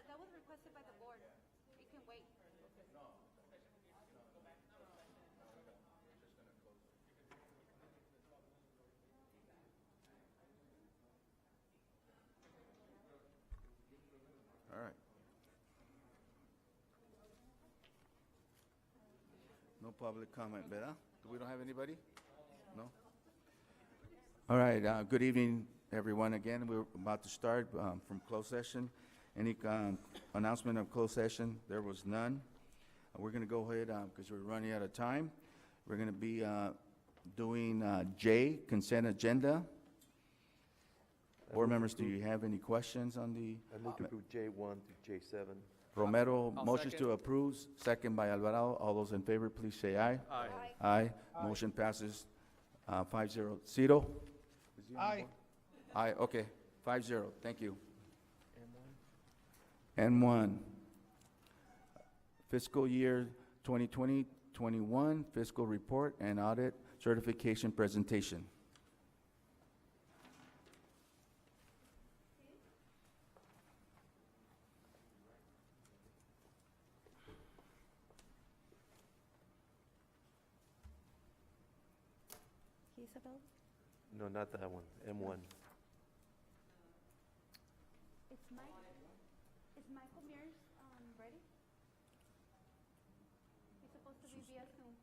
that was requested by the board. It can wait. All right. No public comment, ¿verdad? We don't have anybody? No? All right, good evening, everyone. Again, we're about to start from closed session. Any announcement of closed session? There was none. We're going to go ahead, because we're running out of time. We're going to be doing J, consent agenda. Board members, do you have any questions on the? I move to approve J1 through J7. Romero, I'll motions second. to approve, second by Alvarado. All those in favor, please say aye. Aye. Aye. Motion passes 5-0. Cito? Is he on the Aye. board? Aye, okay. 5-0. Thank you. N1. Fiscal year 2020-21 fiscal report and audit certification presentation. Isabel? No, not that one, M1. It's Mike. Is Michael Mears ready? He's supposed to be via Zoom.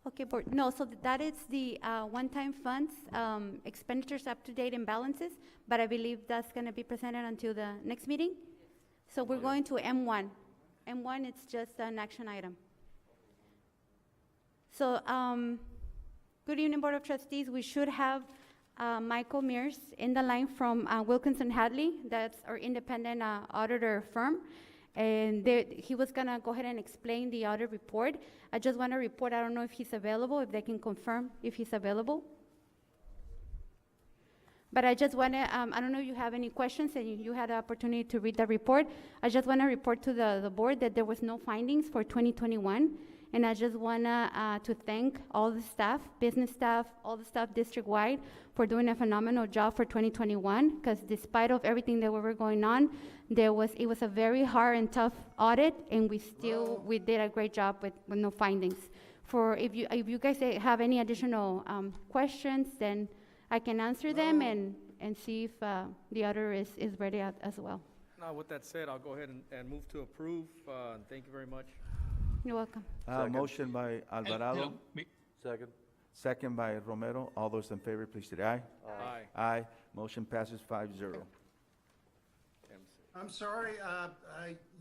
Okay, board. No, so that is the one-time funds, expenditures up to date and balances, but I believe that's going to be presented until the next meeting. So we're going to M1. M1, it's just an action item. So, good evening, Board of Trustees. We should have Michael Mears in the line from Wilkinson Hadley. That's our independent auditor firm. And he was gonna go ahead and explain the audit report. I just want to report, I don't know if he's available, if they can confirm if he's available. But I just want to, I don't know if you have any questions and you had the opportunity to read the report. I just want to report to the board that there was no findings for 2021. And I just want to thank all the staff, business staff, all the staff district-wide for doing a phenomenal job for 2021. Because despite of everything that were going on, it was a very hard and tough audit, and we did a great job with no findings. If you guys have any additional questions, then I can answer them and see if the auditor is ready as well. Now, with that said, I'll go ahead and move to approve. And thank you very much. You're welcome. Second. Motion by Alvarado, Second. second by Romero. All those in favor, please say aye. Aye. Aye. Motion passes 5-0. I'm sorry,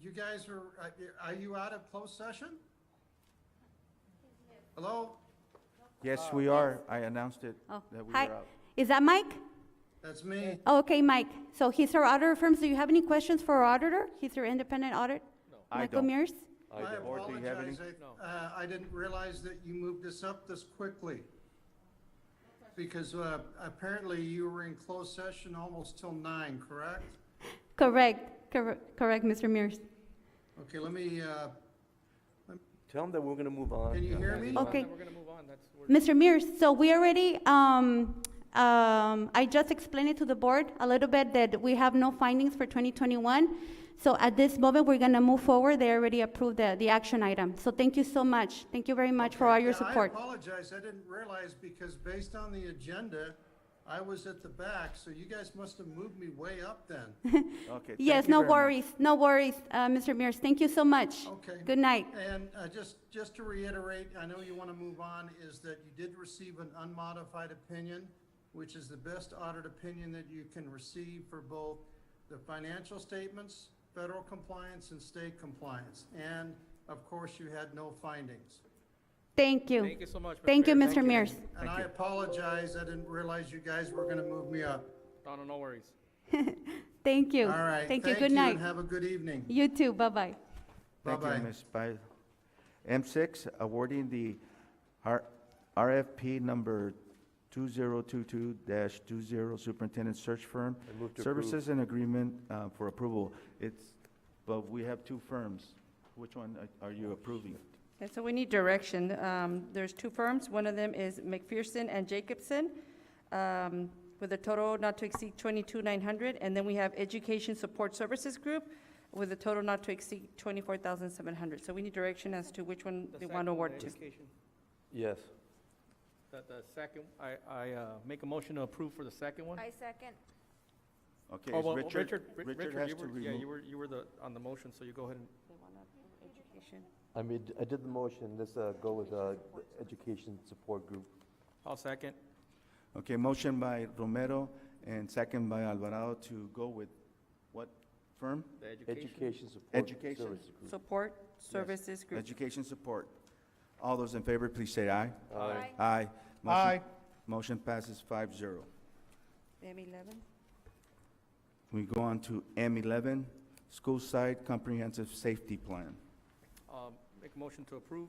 you guys are you out of closed session? Hello? Yes, we are. I announced it Oh, that we hi. were out. Is that Mike? That's me. Oh, okay, Mike. So he's our auditor firm. So you have any questions for our auditor? He's our independent audit. No. I Michael don't. Mears? I Board, do you have any? apologize, No. I didn't realize that you moved this up this quickly. Because apparently you were in closed session almost till 9, correct? Correct, Mr. Mears. Okay, let me, Tell them that we're going to move on. can you hear me? Okay. We're gonna move on. Mr. Mears, so we already, I just explained it to the board a little bit that we have no findings for 2021. So at this moment, we're gonna move forward. They already approved the action item. So thank you so much. Thank you very much for all your Yeah, support. I apologize, I didn't realize because based on the agenda, I was at the back, so you guys must have moved me way up then. Okay. thank Yes, you no very much. worries, no worries, Mr. Mears. Thank you so much. Okay. Good night. And just to reiterate, I know you want to move on, is that you did receive an unmodified opinion, which is the best audit opinion that you can receive for both the financial statements, federal compliance, and state compliance. And, of course, you had no findings. Thank you. Thank you so much. Thank you, Mears. Mr. Mears. And I apologize, I didn't realize you guys were going to move me up. No worries. Thank you. All right. Thank you. Good night. and have a good evening. You too. Bye-bye. Thank Bye-bye. you, Ms. Baez. M6, awarding the RFP number 2022-20 Superintendent Search Firm I move to approve. Services and Agreement for approval. But we have two firms. Which one are you approving? And so we need direction. There's two firms. One of them is McPherson and Jacobson, with a total not to exceed 22,900. And then we have Education Support Services Group with a total not to exceed 24,700. So we need direction as to which one The they second want to one, award the to. education. Yes. The second, I make a motion to approve for the second one. I second. Okay, Oh, is well, Richard has you to were, yeah, remove. you were on the motion, so you go ahead and, They want education. I mean, I did the motion. Let's go with the education support group. I'll second. Okay, motion by Romero and second by Alvarado to go with what firm? The education. Education support Education. services group. Support Services Group. Education support. All those in favor, please say aye. Aye. Aye. Motion- Motion passes 5-0. M11. We go on to M11, School Site Comprehensive Safety Plan. Make a motion to approve.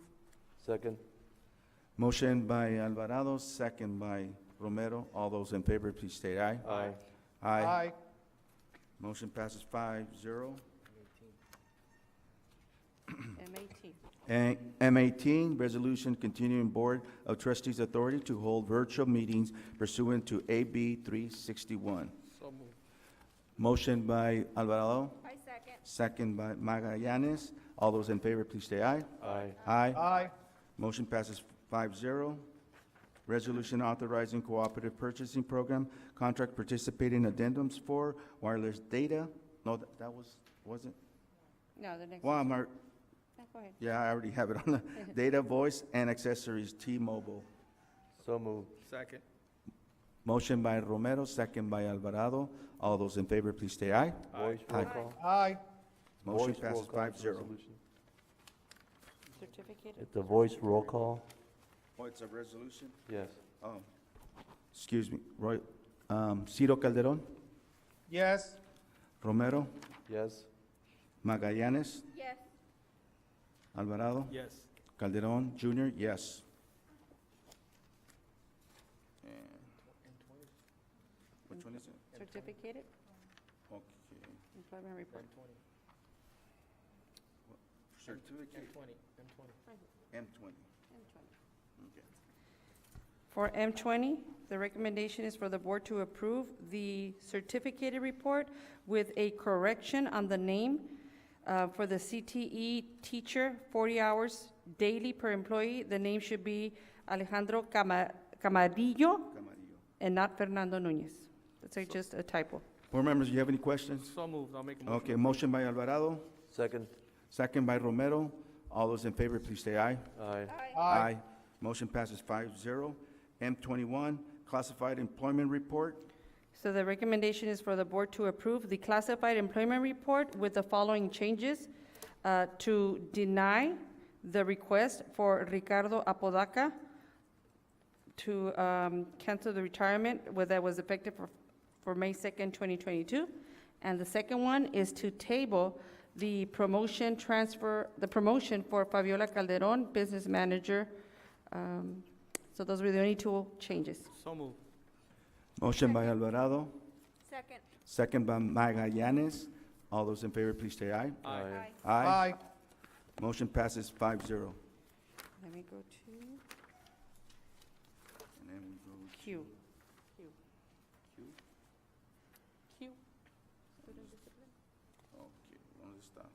Second. Motion by Alvarado, second by Romero. All those in favor, please state aye. Aye. Aye. Motion passes 5-0. M18. And M18, Resolution Continuing Board of Trustees Authority to hold virtual meetings pursuant to AB 361. So moved. Motion by Alvarado, I second. second by Magallanes. All those in favor, please say aye. Aye. Aye. Motion passes 5-0. Resolution authorizing cooperative purchasing program, contract participating addendums for wireless data. No, that wasn't? No, the next Well, one. I'm, Go ahead. yeah, I already have it on the data, voice, and accessories, T-Mobile. So moved. Second. Motion by Romero, second by Alvarado. All those in favor, please say aye. Voice roll Aye. call. Aye. Motion Voice roll passes call for 5-0. resolution. Certificate. It's a voice roll call? Oh, it's a resolution? Yes. Oh, excuse me, Roy, Ciro Calderon, Yes. Romero, Yes. Magallanes, Yes. Alvarado, Yes. Calderon Jr., yes. Which one is it? Certificated Okay. employment report. Certificate M20. M20. Okay. For M20, the recommendation is for the board to approve the certificated report with a correction on the name for the CTE teacher, 40 hours daily per employee. The name should be Alejandro Camarillo Camarillo. and not Fernando Nunez. That's just a typo. Board members, do you have any questions? So moved. I'll make a motion. Okay, motion by Alvarado, Second. second by Romero. All those in favor, please say aye. Aye. Aye. Motion passes 5-0. M21, classified employment report. So the recommendation is for the board to approve the classified employment report with the following changes. To deny the request for Ricardo Apodaca to cancel the retirement that was effective for May 2nd, 2022. And the second one is to table the promotion for Fabiola Calderon, business manager. So those were the only two changes. So moved. Motion by Alvarado, Second. second by Magallanes. All those in favor, please say aye. Aye. Aye. Motion passes 5-0. Let me go to And then we go to Q. Q. Q. Okay, ¿dónde estás?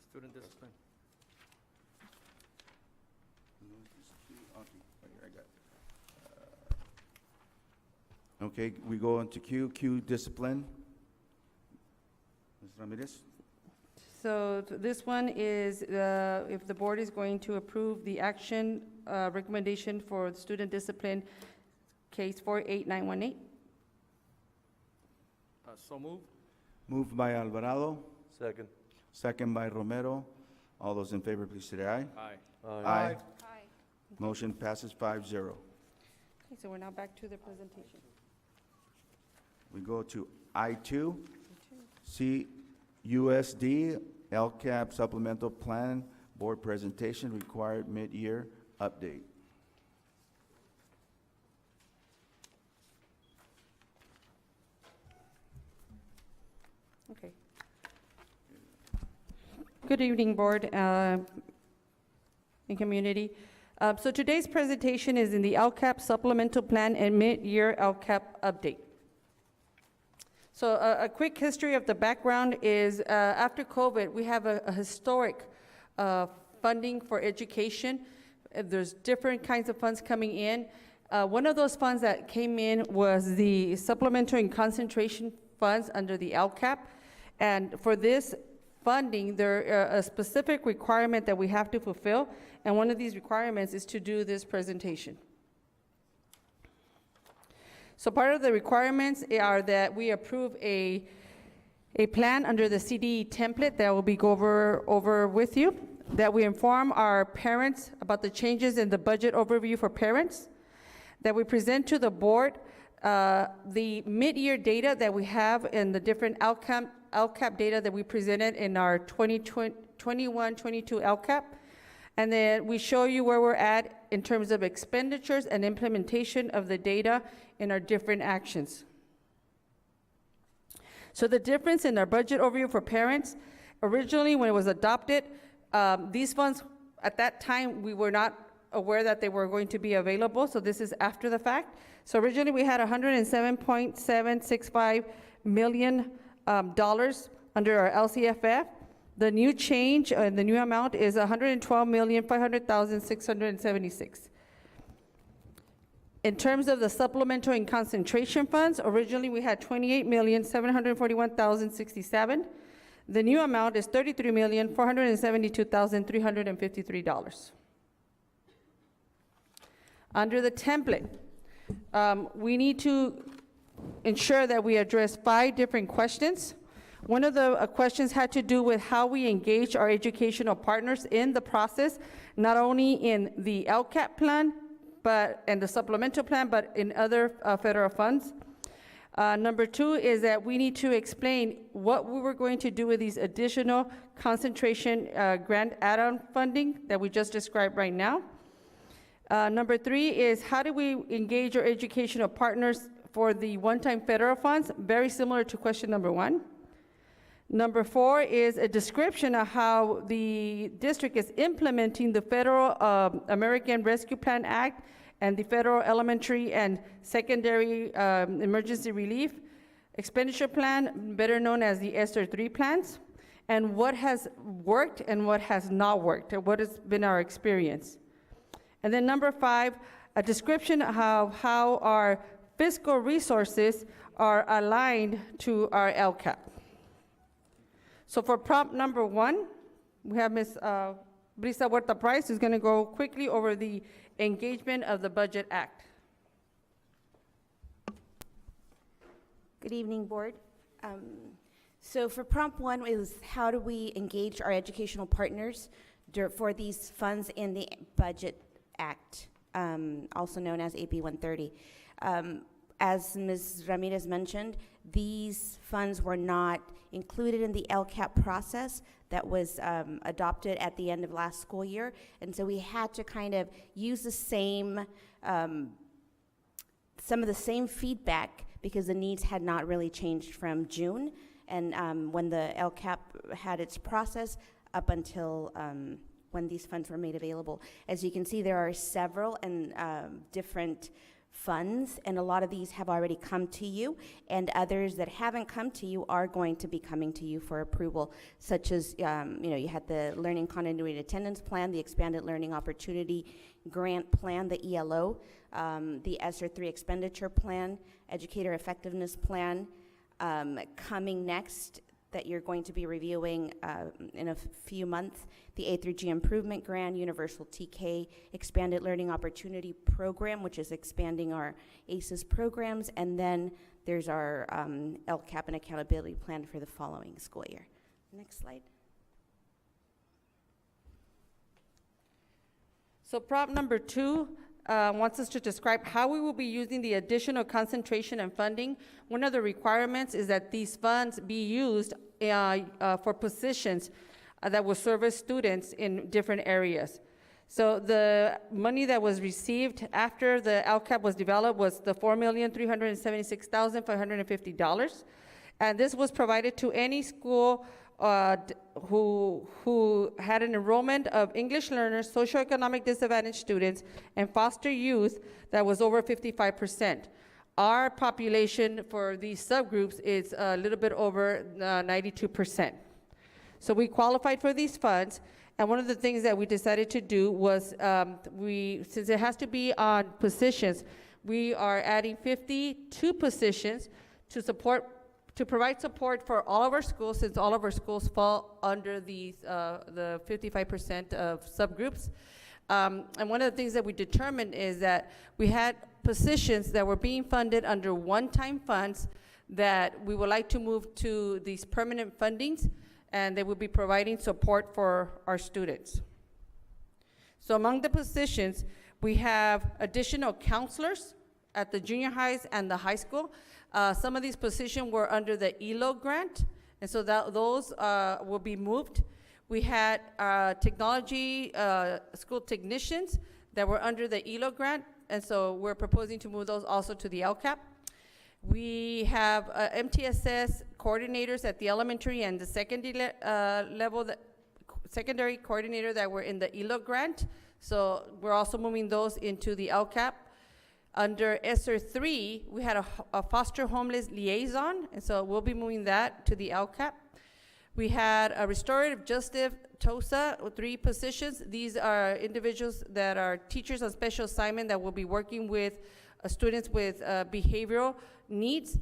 Student discipline. No, it's Q. Okay, right here, I got it. Okay, we go on to Q discipline. Ms. Ramirez? So this one is, if the board is going to approve the action recommendation for student discipline, case 48918. So moved. Moved by Alvarado, Second. second by Romero. All those in favor, please say aye. Aye. Aye. Aye. Motion passes 5-0. Okay, so we're now back to the presentation. We go to I2, CUSD, LCAP Supplemental Plan, Board Presentation, Required Mid-Year Update. Okay. Good evening, Board. and community. So today's presentation is in the LCAP supplemental plan and mid-year LCAP update. So a quick history of the background is after COVID, we have a historic funding for education. There's different kinds of funds coming in. One of those funds that came in was the supplementary and concentration funds under the LCAP. And for this funding, there are a specific requirement that we have to fulfill. And one of these requirements is to do this presentation. So part of the requirements are that we approve a plan under the CDE template that will be go over with you, that we inform our parents about the changes in the budget overview for parents, that we present to the board the mid-year data that we have in the different LCAP data that we presented in our 2021-22 LCAP, and then we show you where we're at in terms of expenditures and implementation of the data in our different actions. So the difference in our budget overview for parents, originally when it was adopted, these funds, at that time, we were not aware that they were going to be available, so this is after the fact. So originally we had $107.765 million under our LCFF. The new change, the new amount is $112,500,676. In terms of the supplemental and concentration funds, originally we had $28,741,067. The new amount is $33,472,353. Under the template, we need to ensure that we address 5 different questions. One of the questions had to do with how we engage our educational partners in the process, not only in the LCAP plan, and the supplemental plan, but in other federal funds. Number 2 is that we need to explain what we were going to do with these additional concentration grant add-on funding that we just described right now. Number 3 is how do we engage our educational partners for the one-time federal funds, very similar to question number 1. Number 4 is a description of how the district is implementing the Federal American Rescue Plan Act and the Federal Elementary and Secondary Emergency Relief Expenditure Plan, better known as the ESSER 3 plans, and what has worked and what has not worked, and what has been our experience. And then number 5, a description of how our fiscal resources are aligned to our LCAP. So for prompt number 1, we have Ms. Brisa Huerta Price, who's going to go quickly over the engagement of the Budget Act. Good evening, Board. So for prompt 1 is how do we engage our educational partners for these funds in the Budget Act, also known as AB 130. As Ms. Ramirez mentioned, these funds were not included in the LCAP process that was adopted at the end of last school year, and so we had to kind of use the same, some of the same feedback because the needs had not really changed from June, and when the LCAP had its process up until when these funds were made available. As you can see, there are several and different funds, and a lot of these have already come to you, and others that haven't come to you are going to be coming to you for approval, such as, you had the Learning Continuity and Attendance Plan, the Expanded Learning Opportunity Grant Plan, the ELO, the ESSER 3 Expenditure Plan, Educator Effectiveness Plan, coming next that you're going to be reviewing in a few months, the A through G Improvement Grant, Universal TK, Expanded Learning Opportunity Program, which is expanding our ACES programs, and then there's our LCAP and Accountability Plan for the following school year. Next slide. So prompt number 2 wants us to describe how we will be using the additional concentration and funding. One of the requirements is that these funds be used for positions that will service students in different areas. So the money that was received after the LCAP was developed was the $4,376,550. And this was provided to any school who had an enrollment of English learners, socioeconomic disadvantaged students, and foster youth that was over 55%. Our population for these subgroups is a little bit over 92%. So we qualified for these funds, and one of the things that we decided to do was, since it has to be on positions, we are adding 52 positions to provide support for all of our schools, since all of our schools fall under these, the 55% of subgroups. And one of the things that we determined is that we had positions that were being funded under one-time funds that we would like to move to these permanent fundings, and they will be providing support for our students. So among the positions, we have additional counselors at the junior highs and the high school. Some of these positions were under the ELO grant, and so those will be moved. We had technology school technicians that were under the ELO grant, and so we're proposing to move those also to the LCAP. We have MTSS coordinators at the elementary and the secondary level, secondary coordinator that were in the ELO grant, so we're also moving those into the LCAP. Under ESSER 3, we had a foster homeless liaison, and so we'll be moving that to the LCAP. We had a restorative justice TOSA, 3 positions. These are individuals that are teachers on special assignment that will be working with students with behavioral needs,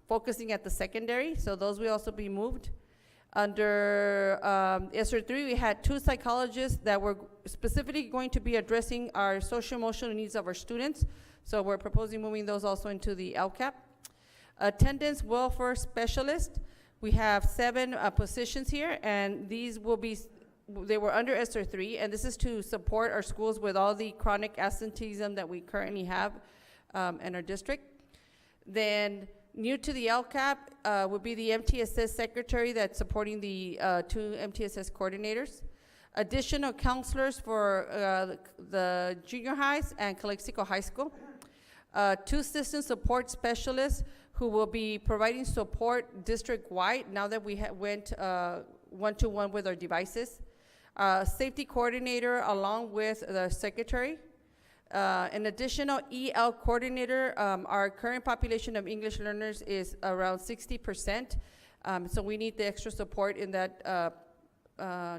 focusing at the secondary, so those will also be moved. Under ESSER 3, we had 2 psychologists that were specifically going to be addressing our social emotional needs of our students, so we're proposing moving those also into the LCAP. Attendance welfare specialist, we have 7 positions here, and these will be, they were under ESSER 3, and this is to support our schools with all the chronic absenteeism that we currently have in our district. Then new to the LCAP would be the MTSS secretary that's supporting the 2 MTSS coordinators. Additional counselors for the junior highs and Calexico High School. 2 system support specialists who will be providing support district-wide now that we went one-to-one with our devices. Safety coordinator along with the secretary. An additional EL coordinator. Our current population of English learners is around 60%, so we need the extra support in that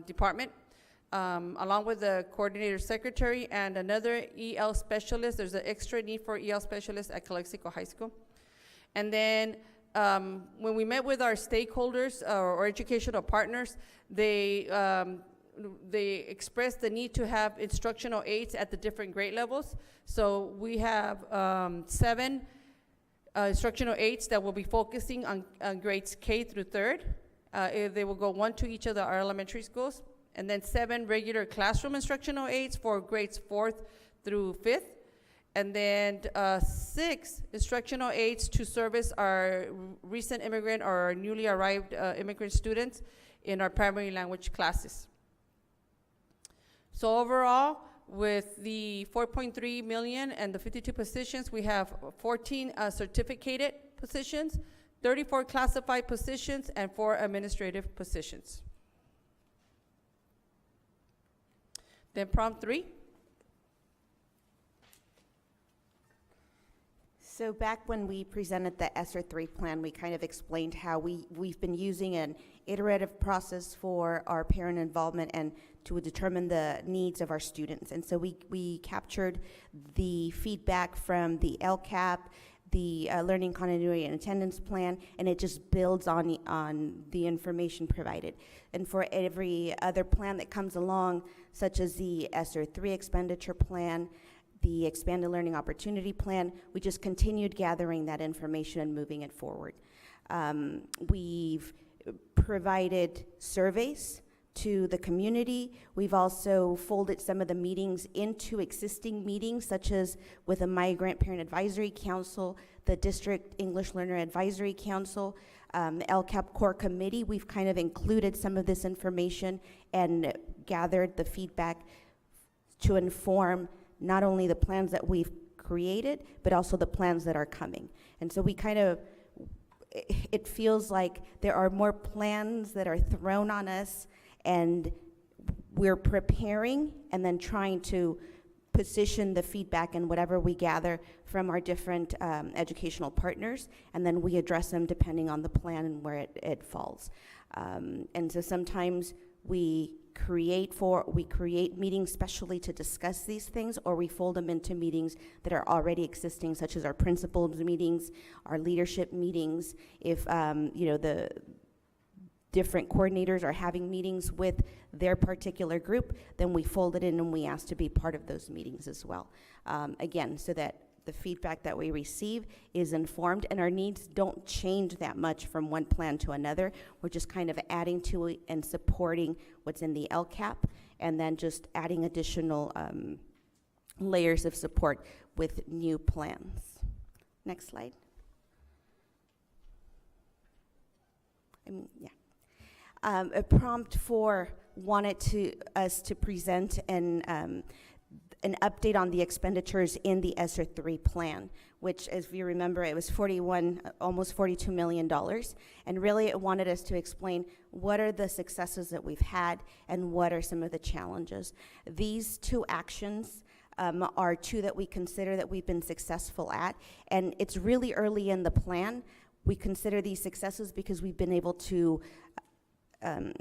department, along with the coordinator secretary and another EL specialist. There's an extra need for EL specialists at Calexico High School. And then when we met with our stakeholders or educational partners, they expressed the need to have instructional aids at the different grade levels. So we have 7 instructional aids that will be focusing on grades K through 3rd. They will go 1 to each of our elementary schools. And then 7 regular classroom instructional aids for grades 4th through 5th. And then 6 instructional aids to service our recent immigrant or our newly arrived immigrant students in our primary language classes. So overall, with the 4.3 million and the 52 positions, we have 14 certificated positions, 34 classified positions, and 4 administrative positions. Then prompt 3. So back when we presented the ESSER 3 plan, we kind of explained how we've been using an iterative process for our parent involvement and to determine the needs of our students. And so we captured the feedback from the LCAP, the Learning Continuity and Attendance Plan, and it just builds on the information provided. And for every other plan that comes along, such as the ESSER 3 expenditure plan, the Expanded Learning Opportunity Plan, we just continued gathering that information and moving it forward. We've provided surveys to the community. We've also folded some of the meetings into existing meetings, such as with the Migrant Parent Advisory Council, the District English Learner Advisory Council, the LCAP Core Committee. We've kind of included some of this information and gathered the feedback to inform not only the plans that we've created, but also the plans that are coming. And so we kind of it feels like there are more plans that are thrown on us, and we're preparing and then trying to position the feedback and whatever we gather from our different educational partners, and then we address them depending on the plan and where it falls. And so sometimes we create meetings specially to discuss these things, or we fold them into meetings that are already existing, such as our principals meetings, our leadership meetings. If the different coordinators are having meetings with their particular group, then we fold it in and we ask to be part of those meetings as well. Again, so that the feedback that we receive is informed and our needs don't change that much from one plan to another. We're just kind of adding to it and supporting what's in the LCAP, and then just adding additional layers of support with new plans. Next slide. A prompt 4 wanted us to present an update on the expenditures in the ESSER 3 plan, which, as you remember, it was almost $42 million. And really it wanted us to explain what are the successes that we've had and what are some of the challenges. These 2 actions are 2 that we consider that we've been successful at, and it's really early in the plan. We consider these successes because we've been able to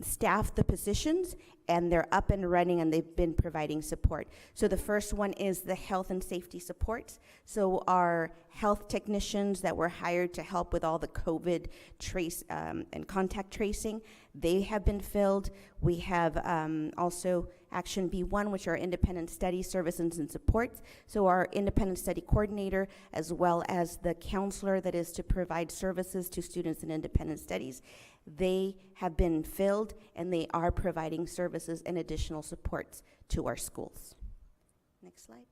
staff the positions, and they're up and running, and they've been providing support. So the first one is the health and safety supports. So our health technicians that were hired to help with all the COVID trace and contact tracing, they have been filled. We have also Action B1, which are independent study services and supports. So our independent study coordinator, as well as the counselor that is to provide services to students in independent studies, they have been filled, and they are providing services and additional supports to our schools. Next slide.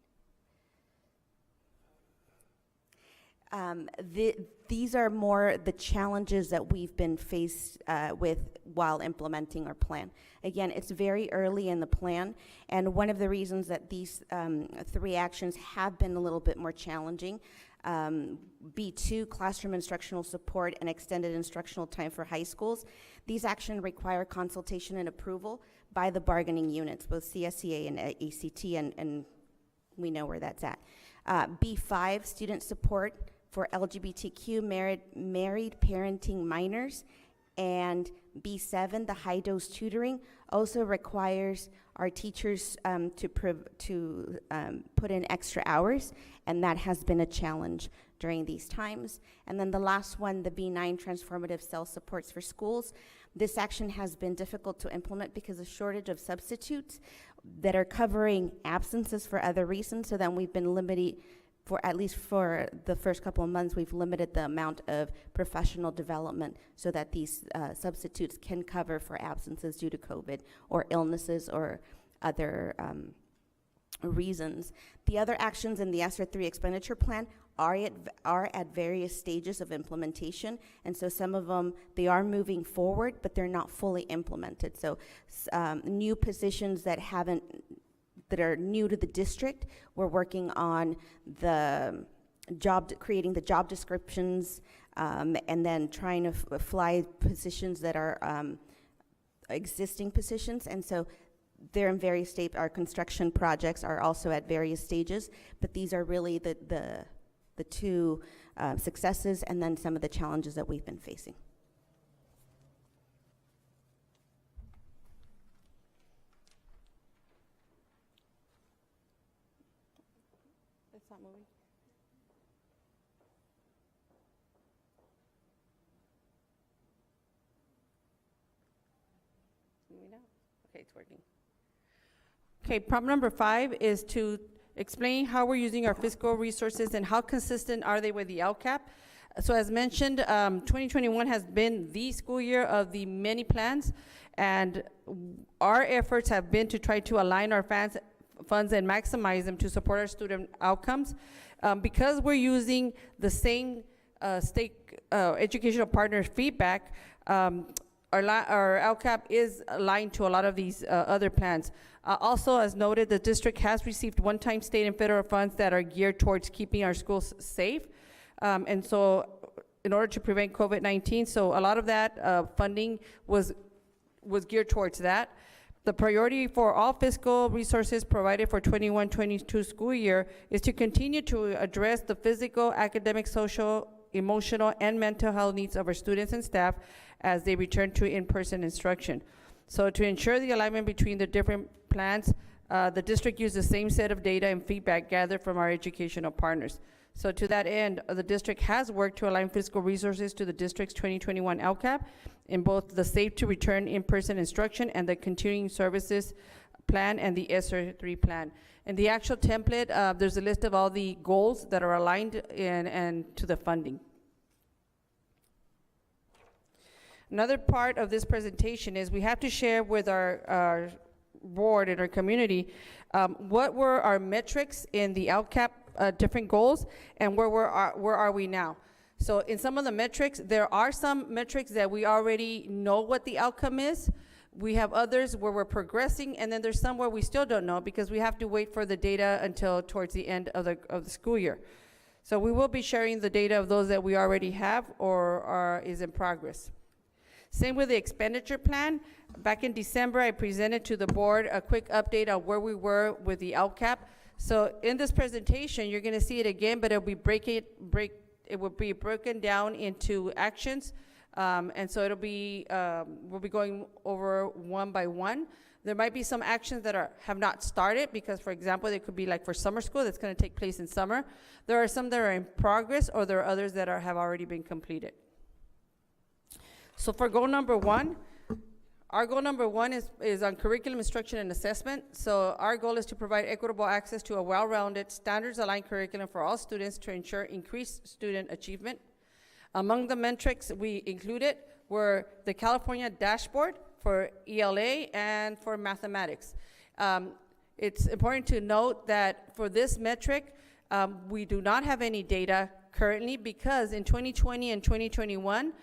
These are more the challenges that we've been faced with while implementing our plan. Again, it's very early in the plan, and one of the reasons that these 3 actions have been a little bit more challenging, B2, classroom instructional support and extended instructional time for high schools. These actions require consultation and approval by the bargaining units, both CSEA and ACT, and we know where that's at. B5, student support for LGBTQ married parenting minors, and B7, the high-dose tutoring, also requires our teachers to put in extra hours, and that has been a challenge during these times. And then the last one, the B9, transformative self-supports for schools. This action has been difficult to implement because of shortage of substitutes that are covering absences for other reasons, so then we've been limited, for at least for the first couple of months, we've limited the amount of professional development so that these substitutes can cover for absences due to COVID or illnesses or other reasons. The other actions in the ESSER 3 expenditure plan are at various stages of implementation, and so some of them, they are moving forward, but they're not fully implemented. So new positions that are new to the district, we're working on creating the job descriptions, and then trying to fly positions that are existing positions. And so they're in various stages. Our construction projects are also at various stages, but these are really the 2 successes, and then some of the challenges that we've been facing. It's not moving. Moving out. Okay, it's working. Okay, prompt number 5 is to explain how we're using our fiscal resources and how consistent are they with the LCAP. So as mentioned, 2021 has been the school year of the many plans, and our efforts have been to try to align our funds and maximize them to support our student outcomes. Because we're using the same state educational partner feedback, our LCAP is aligned to a lot of these other plans. Also, as noted, the district has received one-time state and federal funds that are geared towards keeping our schools safe. And so in order to prevent COVID-19. So a lot of that funding was geared towards that. The priority for all fiscal resources provided for 21-22 school year is to continue to address the physical, academic, social, emotional, and mental health needs of our students and staff as they return to in-person instruction. So to ensure the alignment between the different plans, the district used the same set of data and feedback gathered from our educational partners. So to that end, the district has worked to align fiscal resources to the district's 2021 LCAP in both the Safe to Return in-person instruction and the Continuing Services Plan and the ESSER 3 plan. In the actual template, there's a list of all the goals that are aligned and to the funding. Another part of this presentation is we have to share with our board and our community what were our metrics in the LCAP different goals and where are we now. So in some of the metrics, there are some metrics that we already know what the outcome is. We have others where we're progressing, and then there's some where we still don't know because we have to wait for the data until towards the end of the school year. So we will be sharing the data of those that we already have or is in progress. Same with the expenditure plan. Back in December, I presented to the board a quick update on where we were with the LCAP. So in this presentation, you're gonna see it again, but it will be broken down into actions. And so it'll be, we'll be going over one by one. There might be some actions that have not started because, for example, they could be like for summer school that's gonna take place in summer. There are some that are in progress, or there are others that have already been completed. So for goal number one, our goal number one is on curriculum instruction and assessment. So our goal is to provide equitable access to a well-rounded, standards-aligned curriculum for all students to ensure increased student achievement. Among the metrics we included were the California dashboard for ELA and for mathematics. It's important to note that for this metric, we do not have any data currently because in 2020 and 2021,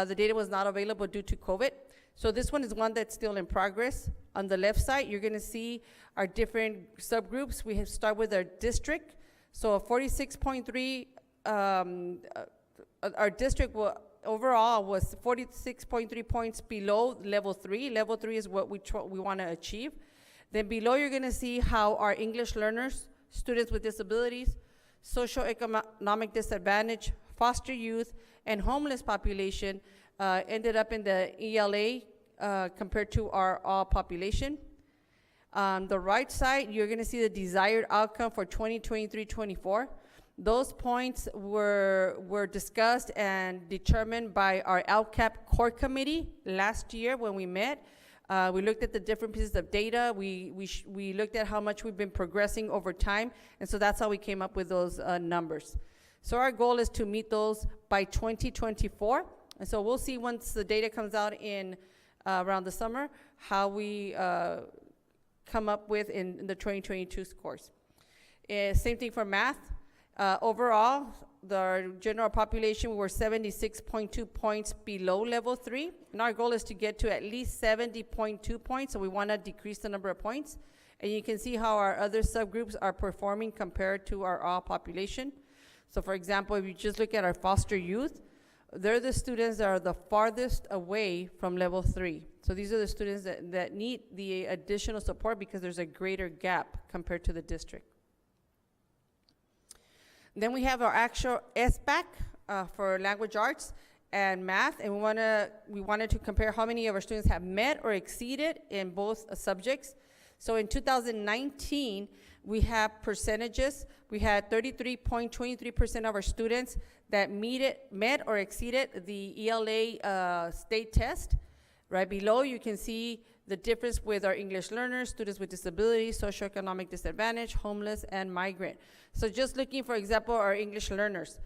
the data was not available due to COVID. So this one is one that's still in progress. On the left side, you're gonna see our different subgroups. We have start with our district. So 46.3, our district overall was 46.3 points below level 3. Level 3 is what we wanna achieve. Then below, you're gonna see how our English learners, students with disabilities, socioeconomic disadvantage, foster youth, and homeless population ended up in the ELA compared to our all population. On the right side, you're gonna see the desired outcome for 2023-24. Those points were discussed and determined by our LCAP core committee last year when we met. We looked at the different pieces of data. We looked at how much we've been progressing over time, and so that's how we came up with those numbers. So our goal is to meet those by 2024. And so we'll see once the data comes out in around the summer, how we come up with in the 2022 scores. Same thing for math. Overall, the general population, we were 76.2 points below level 3. And our goal is to get to at least 70.2 points, so we wanna decrease the number of points. And you can see how our other subgroups are performing compared to our all population. So for example, if you just look at our foster youth, they're the students that are the farthest away from level 3. So these are the students that need the additional support because there's a greater gap compared to the district. Then we have our actual SBAC for language arts and math, and we wanted to compare how many of our students have met or exceeded in both subjects. So in 2019, we have percentages. We had 33.23% of our students that met or exceeded the ELA state test. Right below, you can see the difference with our English learners, students with disabilities, socioeconomic disadvantage, homeless, and migrant. So just looking, for example, our English learners.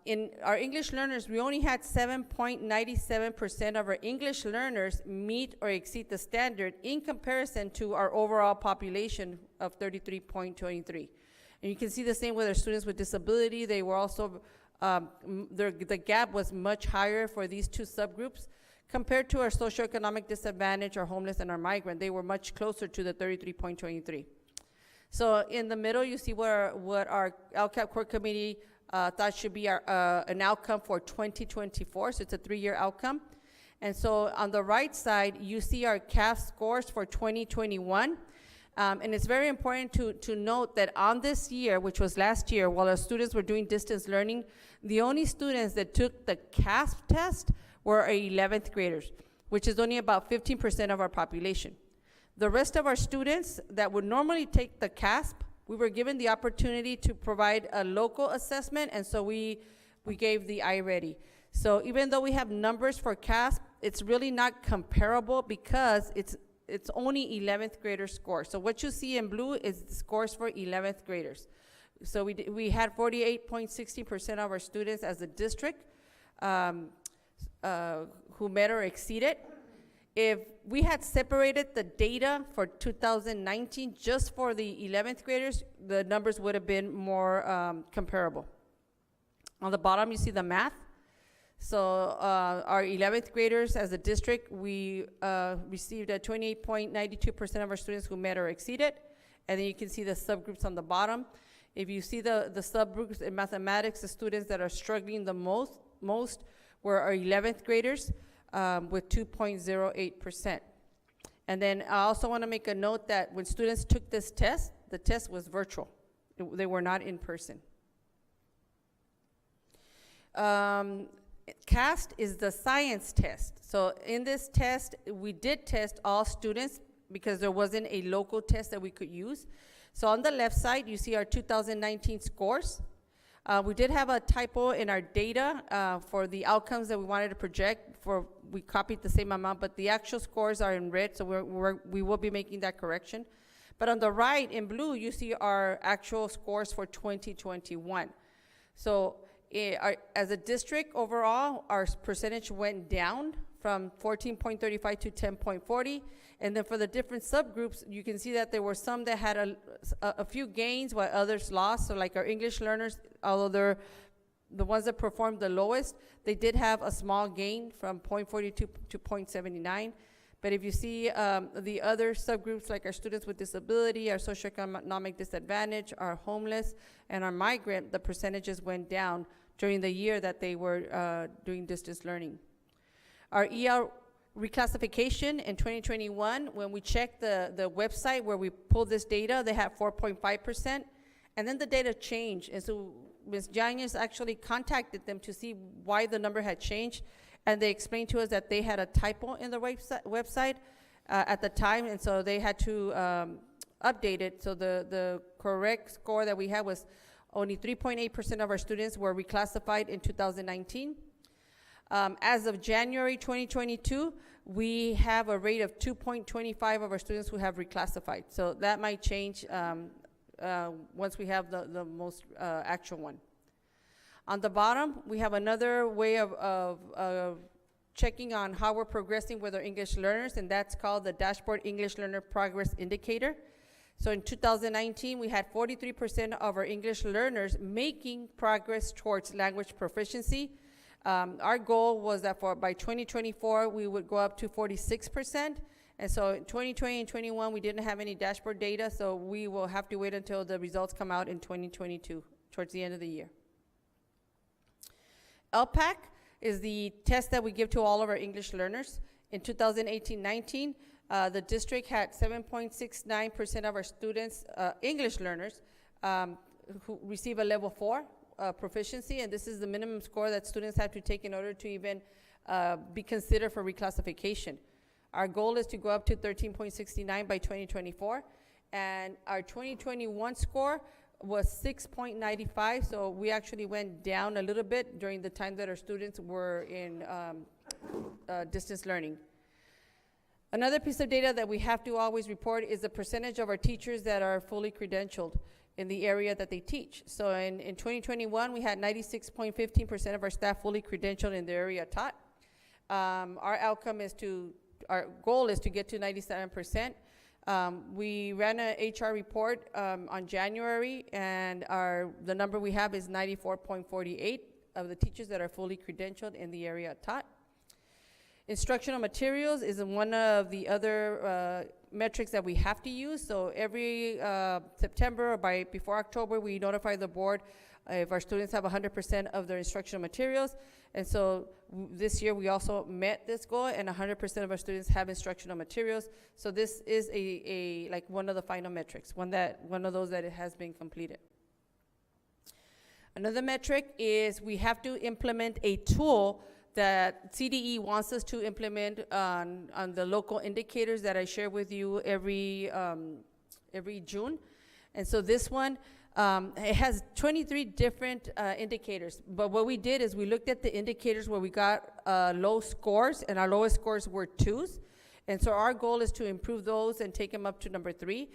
In our English learners, we only had 7.97% of our English learners meet or exceed the standard in comparison to our overall population of 33.23. And you can see the same with our students with disability. They were also, the gap was much higher for these two subgroups compared to our socioeconomic disadvantage, our homeless, and our migrant. They were much closer to the 33.23. So in the middle, you see what our LCAP core committee that should be an outcome for 2024, so it's a 3-year outcome. And so on the right side, you see our CAF scores for 2021. And it's very important to note that on this year, which was last year, while our students were doing distance learning, the only students that took the CASP test were our 11th graders, which is only about 15% of our population. The rest of our students that would normally take the CASP, we were given the opportunity to provide a local assessment, and so we gave the iReady. So even though we have numbers for CASP, it's really not comparable because it's only 11th grader score. So what you see in blue is scores for 11th graders. So we had 48.60% of our students as a district who met or exceeded. If we had separated the data for 2019 just for the 11th graders, the numbers would have been more comparable. On the bottom, you see the math. So our 11th graders as a district, we received a 28.92% of our students who met or exceeded. And then you can see the subgroups on the bottom. If you see the subgroups in mathematics, the students that are struggling the most were our 11th graders with 2.08%. And then I also want to make a note that when students took this test, the test was virtual. They were not in person. CAST is the science test. So in this test, we did test all students because there wasn't a local test that we could use. So on the left side, you see our 2019 scores. We did have a typo in our data for the outcomes that we wanted to project. We copied the same amount, but the actual scores are in red, so we will be making that correction. But on the right, in blue, you see our actual scores for 2021. So as a district overall, our percentage went down from 14.35 to 10.40. And then for the different subgroups, you can see that there were some that had a few gains while others lost. So like our English learners, although they're the ones that performed the lowest, they did have a small gain from 0.42 to 0.79. But if you see the other subgroups, like our students with disability, our socioeconomic disadvantage, our homeless, and our migrant, the percentages went down during the year that they were doing distance learning. Our ER reclassification in 2021, when we checked the website where we pulled this data, they had 4.5%, and then the data changed. And so Ms. Yanez actually contacted them to see why the number had changed, and they explained to us that they had a typo in the website at the time, and so they had to update it. So the correct score that we had was only 3.8% of our students were reclassified in 2019. As of January 2022, we have a rate of 2.25 of our students who have reclassified. So that might change once we have the most actual one. On the bottom, we have another way of checking on how we're progressing with our English learners, and that's called the Dashboard English Learner Progress Indicator. So in 2019, we had 43% of our English learners making progress towards language proficiency. Our goal was that by 2024, we would go up to 46%. And so in 2020 and 21, we didn't have any dashboard data, so we will have to wait until the results come out in 2022, towards the end of the year. Elpac is the test that we give to all of our English learners. In 2018-19, the district had 7.69% of our students, English learners, who receive a level 4 proficiency, and this is the minimum score that students have to take in order to even be considered for reclassification. Our goal is to go up to 13.69 by 2024, and our 2021 score was 6.95, so we actually went down a little bit during the time that our students were in distance learning. Another piece of data that we have to always report is the percentage of our teachers that are fully credentialed in the area that they teach. So in 2021, we had 96.15% of our staff fully credentialed in the area taught. Our goal is to get to 97%. We ran an HR report on January, and the number we have is 94.48 of the teachers that are fully credentialed in the area taught. Instructional materials is one of the other metrics that we have to use. So every September or before October, we notify the board if our students have 100% of their instructional materials. And so this year we also met this goal, and 100% of our students have instructional materials. So this is like one of the final metrics, one of those that it has been completed. Another metric is we have to implement a tool that CDE wants us to implement on the local indicators that I share with you every June. And so this one, it has 23 different indicators. But what we did is we looked at the indicators where we got low scores, and our lowest scores were 2s. And so our goal is to improve those and take them up to number 3.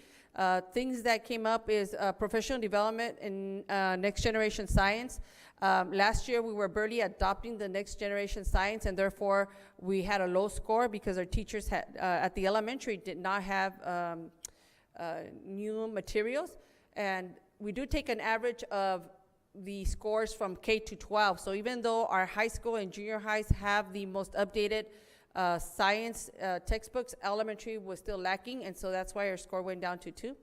Things that came up is professional development in next generation science. Last year we were barely adopting the next generation science, and therefore we had a low score because our teachers had, at the elementary did not have new materials. And we do take an average of the scores from K to 12. So even though our high school and junior highs have the most updated science textbooks, elementary was still lacking, and so that's why our score went down to 2.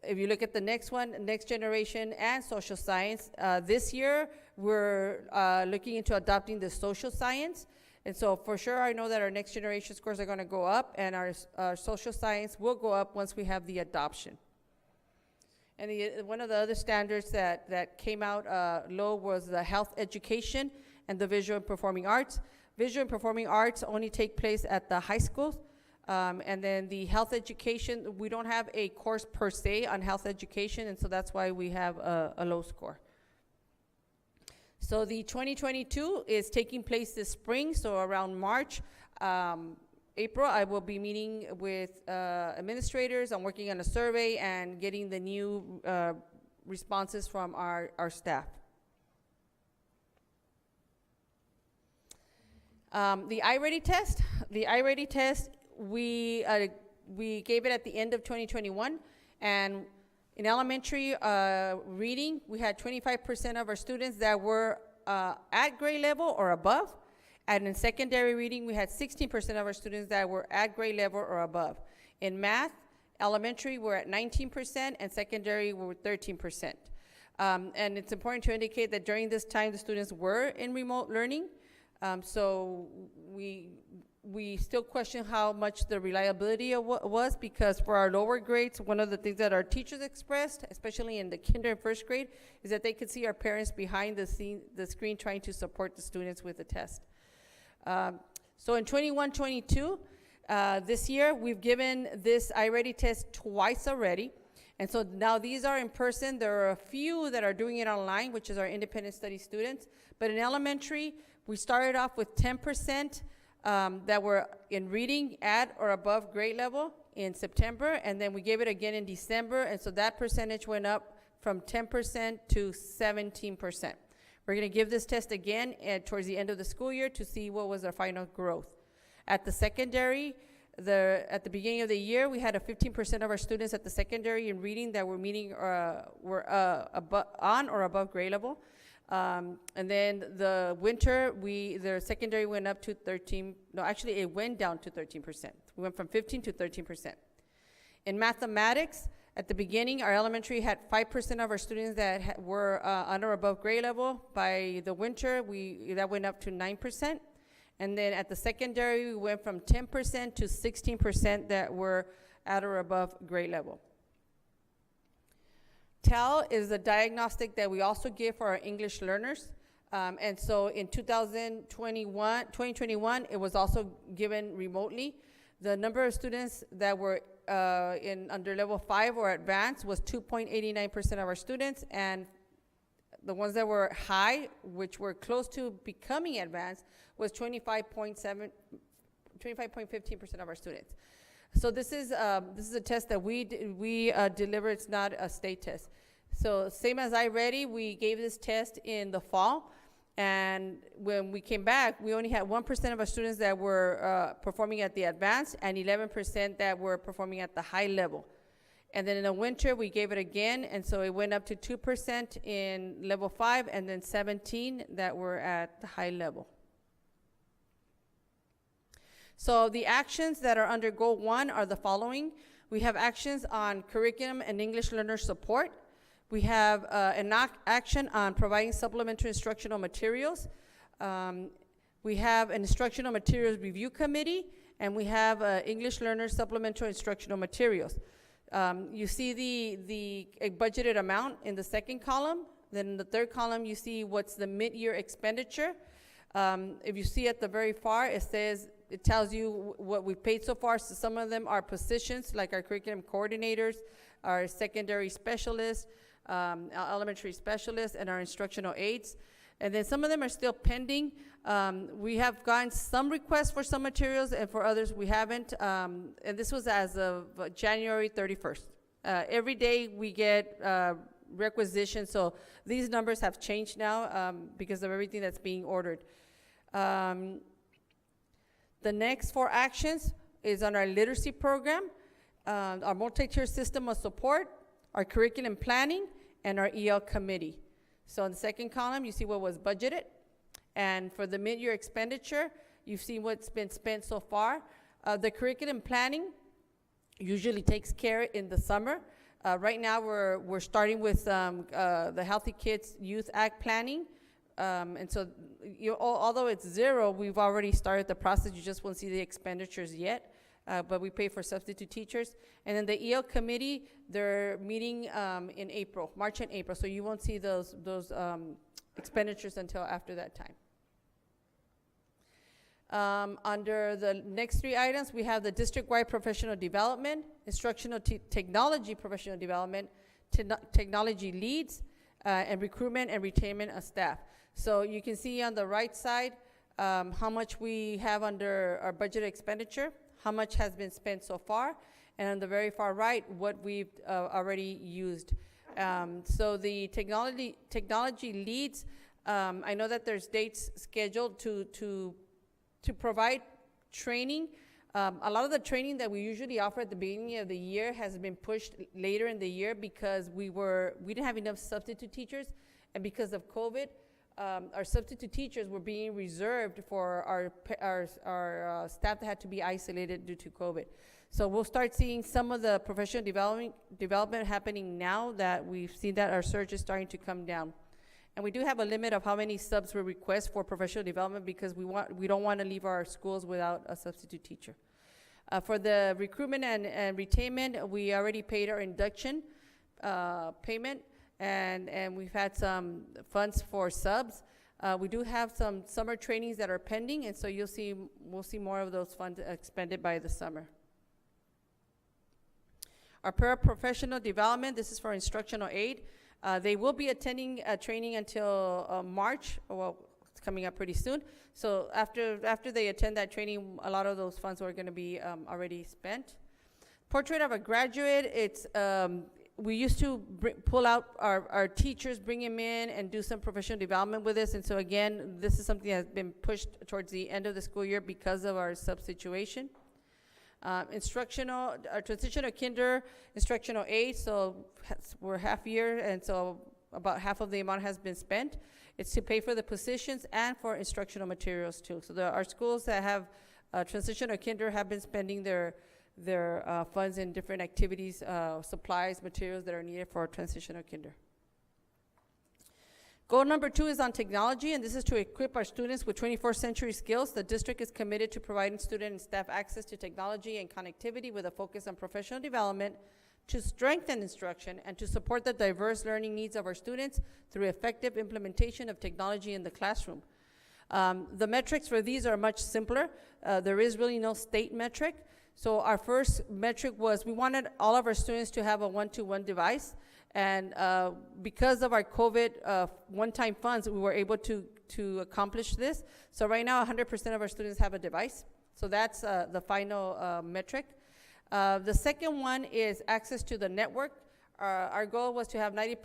If you look at the next one, next generation and social science, this year we're looking into adopting the social science. And so for sure I know that our next generation scores are going to go up, and our social science will go up once we have the adoption. And one of the other standards that came out low was the health education and the visual and performing arts. Visual and performing arts only take place at the high schools. And then the health education, we don't have a course per se on health education, and so that's why we have a low score. So the 2022 is taking place this spring, so around March, April, I will be meeting with administrators. I'm working on a survey and getting the new responses from our staff. The iReady test. The iReady test, we gave it at the end of 2021, and in elementary reading, we had 25% of our students that were at grade level or above. And in secondary reading, we had 16% of our students that were at grade level or above. In math, elementary, we're at 19%, and secondary, we're 13%. And it's important to indicate that during this time, the students were in remote learning. So we still question how much the reliability was, because for our lower grades, one of the things that our teachers expressed, especially in the kinder and first grade, is that they could see our parents behind the screen trying to support the students with the test. So in 21-22, this year, we've given this iReady test twice already. And so now these are in person. There are a few that are doing it online, which is our independent study students. But in elementary, we started off with 10% that were in reading at or above grade level in September, and then we gave it again in December, and so that percentage went up from 10% to 17%. We're going to give this test again towards the end of the school year to see what was our final growth. At the secondary, at the beginning of the year, we had 15% of our students at the secondary in reading that were meeting on or above grade level. And then the winter, the secondary went up to 13, no, actually it went down to 13%. We went from 15 to 13%. In mathematics, at the beginning, our elementary had 5% of our students that were on or above grade level. By the winter, that went up to 9%. And then at the secondary, we went from 10% to 16% that were at or above grade level. TEL is a diagnostic that we also give for our English learners. And so in 2021, it was also given remotely. The number of students that were under level 5 or advanced was 2.89% of our students, and the ones that were high, which were close to becoming advanced, was 25.15% of our students. So this is a test that we deliver. It's not a state test. So same as iReady, we gave this test in the fall, and when we came back, we only had 1% of our students that were performing at the advanced, and 11% that were performing at the high level. And then in the winter, we gave it again, and so it went up to 2% in level 5, and then 17 that were at the high level. So the actions that are under Goal 1 are the following. We have actions on curriculum and English learner support. We have an action on providing supplementary instructional materials. We have an Instructional Materials Review Committee, and we have English learner supplementary instructional materials. You see the budgeted amount in the second column. Then in the third column, you see what's the mid-year expenditure. If you see at the very far, it tells you what we've paid so far. So some of them are positions, like our curriculum coordinators, our secondary specialists, our elementary specialists, and our instructional aides. And then some of them are still pending. We have gotten some requests for some materials, and for others we haven't. And this was as of January 31st. Every day we get requisitions, so these numbers have changed now because of everything that's being ordered. The next 4 actions is on our literacy program, our multi-tier system of support, our curriculum planning, and our EL committee. So in the second column, you see what was budgeted. And for the mid-year expenditure, you see what's been spent so far. The curriculum planning usually takes care in the summer. Right now, we're starting with the Healthy Kids Youth Act planning. And so although it's 0, we've already started the process. You just won't see the expenditures yet. But we pay for substitute teachers. And then the EL committee, they're meeting in April, March and April. So you won't see those expenditures until after that time. Under the next 3 items, we have the district-wide professional development, instructional technology professional development, technology leads, and recruitment and retainment of staff. So you can see on the right side how much we have under our budget expenditure, how much has been spent so far, and on the very far right, what we've already used. So the technology leads, I know that there's dates scheduled to provide training. A lot of the training that we usually offer at the beginning of the year has been pushed later in the year because we didn't have enough substitute teachers, and because of COVID, our substitute teachers were being reserved for our staff that had to be isolated due to COVID. So we'll start seeing some of the professional development happening now that we've seen that our surge is starting to come down. And we do have a limit of how many subs we request for professional development because we don't want to leave our schools without a substitute teacher. For the recruitment and retainment, we already paid our induction payment, and we've had some funds for subs. We do have some summer trainings that are pending, and so we'll see more of those funds expended by the summer. Our paraprofessional development, this is for instructional aid. They will be attending training until March. Well, it's coming up pretty soon. So after they attend that training, a lot of those funds are going to be already spent. Portrait of a graduate, it's we used to pull out our teachers, bring them in, and do some professional development with this. And so again, this is something that's been pushed towards the end of the school year because of our sub situation. Transitional kinder, instructional aid, so we're half year, and so about half of the amount has been spent. It's to pay for the positions and for instructional materials too. So our schools that have transitional kinder have been spending their funds in different activities, supplies, materials that are needed for transitional kinder. Goal number 2 is on technology, and this is to equip our students with 21st century skills. The district is committed to providing student and staff access to technology and connectivity with a focus on professional development to strengthen instruction and to support the diverse learning needs of our students through effective implementation of technology in the classroom. The metrics for these are much simpler. There is really no state metric. So our first metric was we wanted all of our students to have a one-to-one device. And because of our COVID one-time funds, we were able to accomplish this. So right now, 100% of our students have a device. So that's the final metric. The second one is access to the network. Our goal was to have in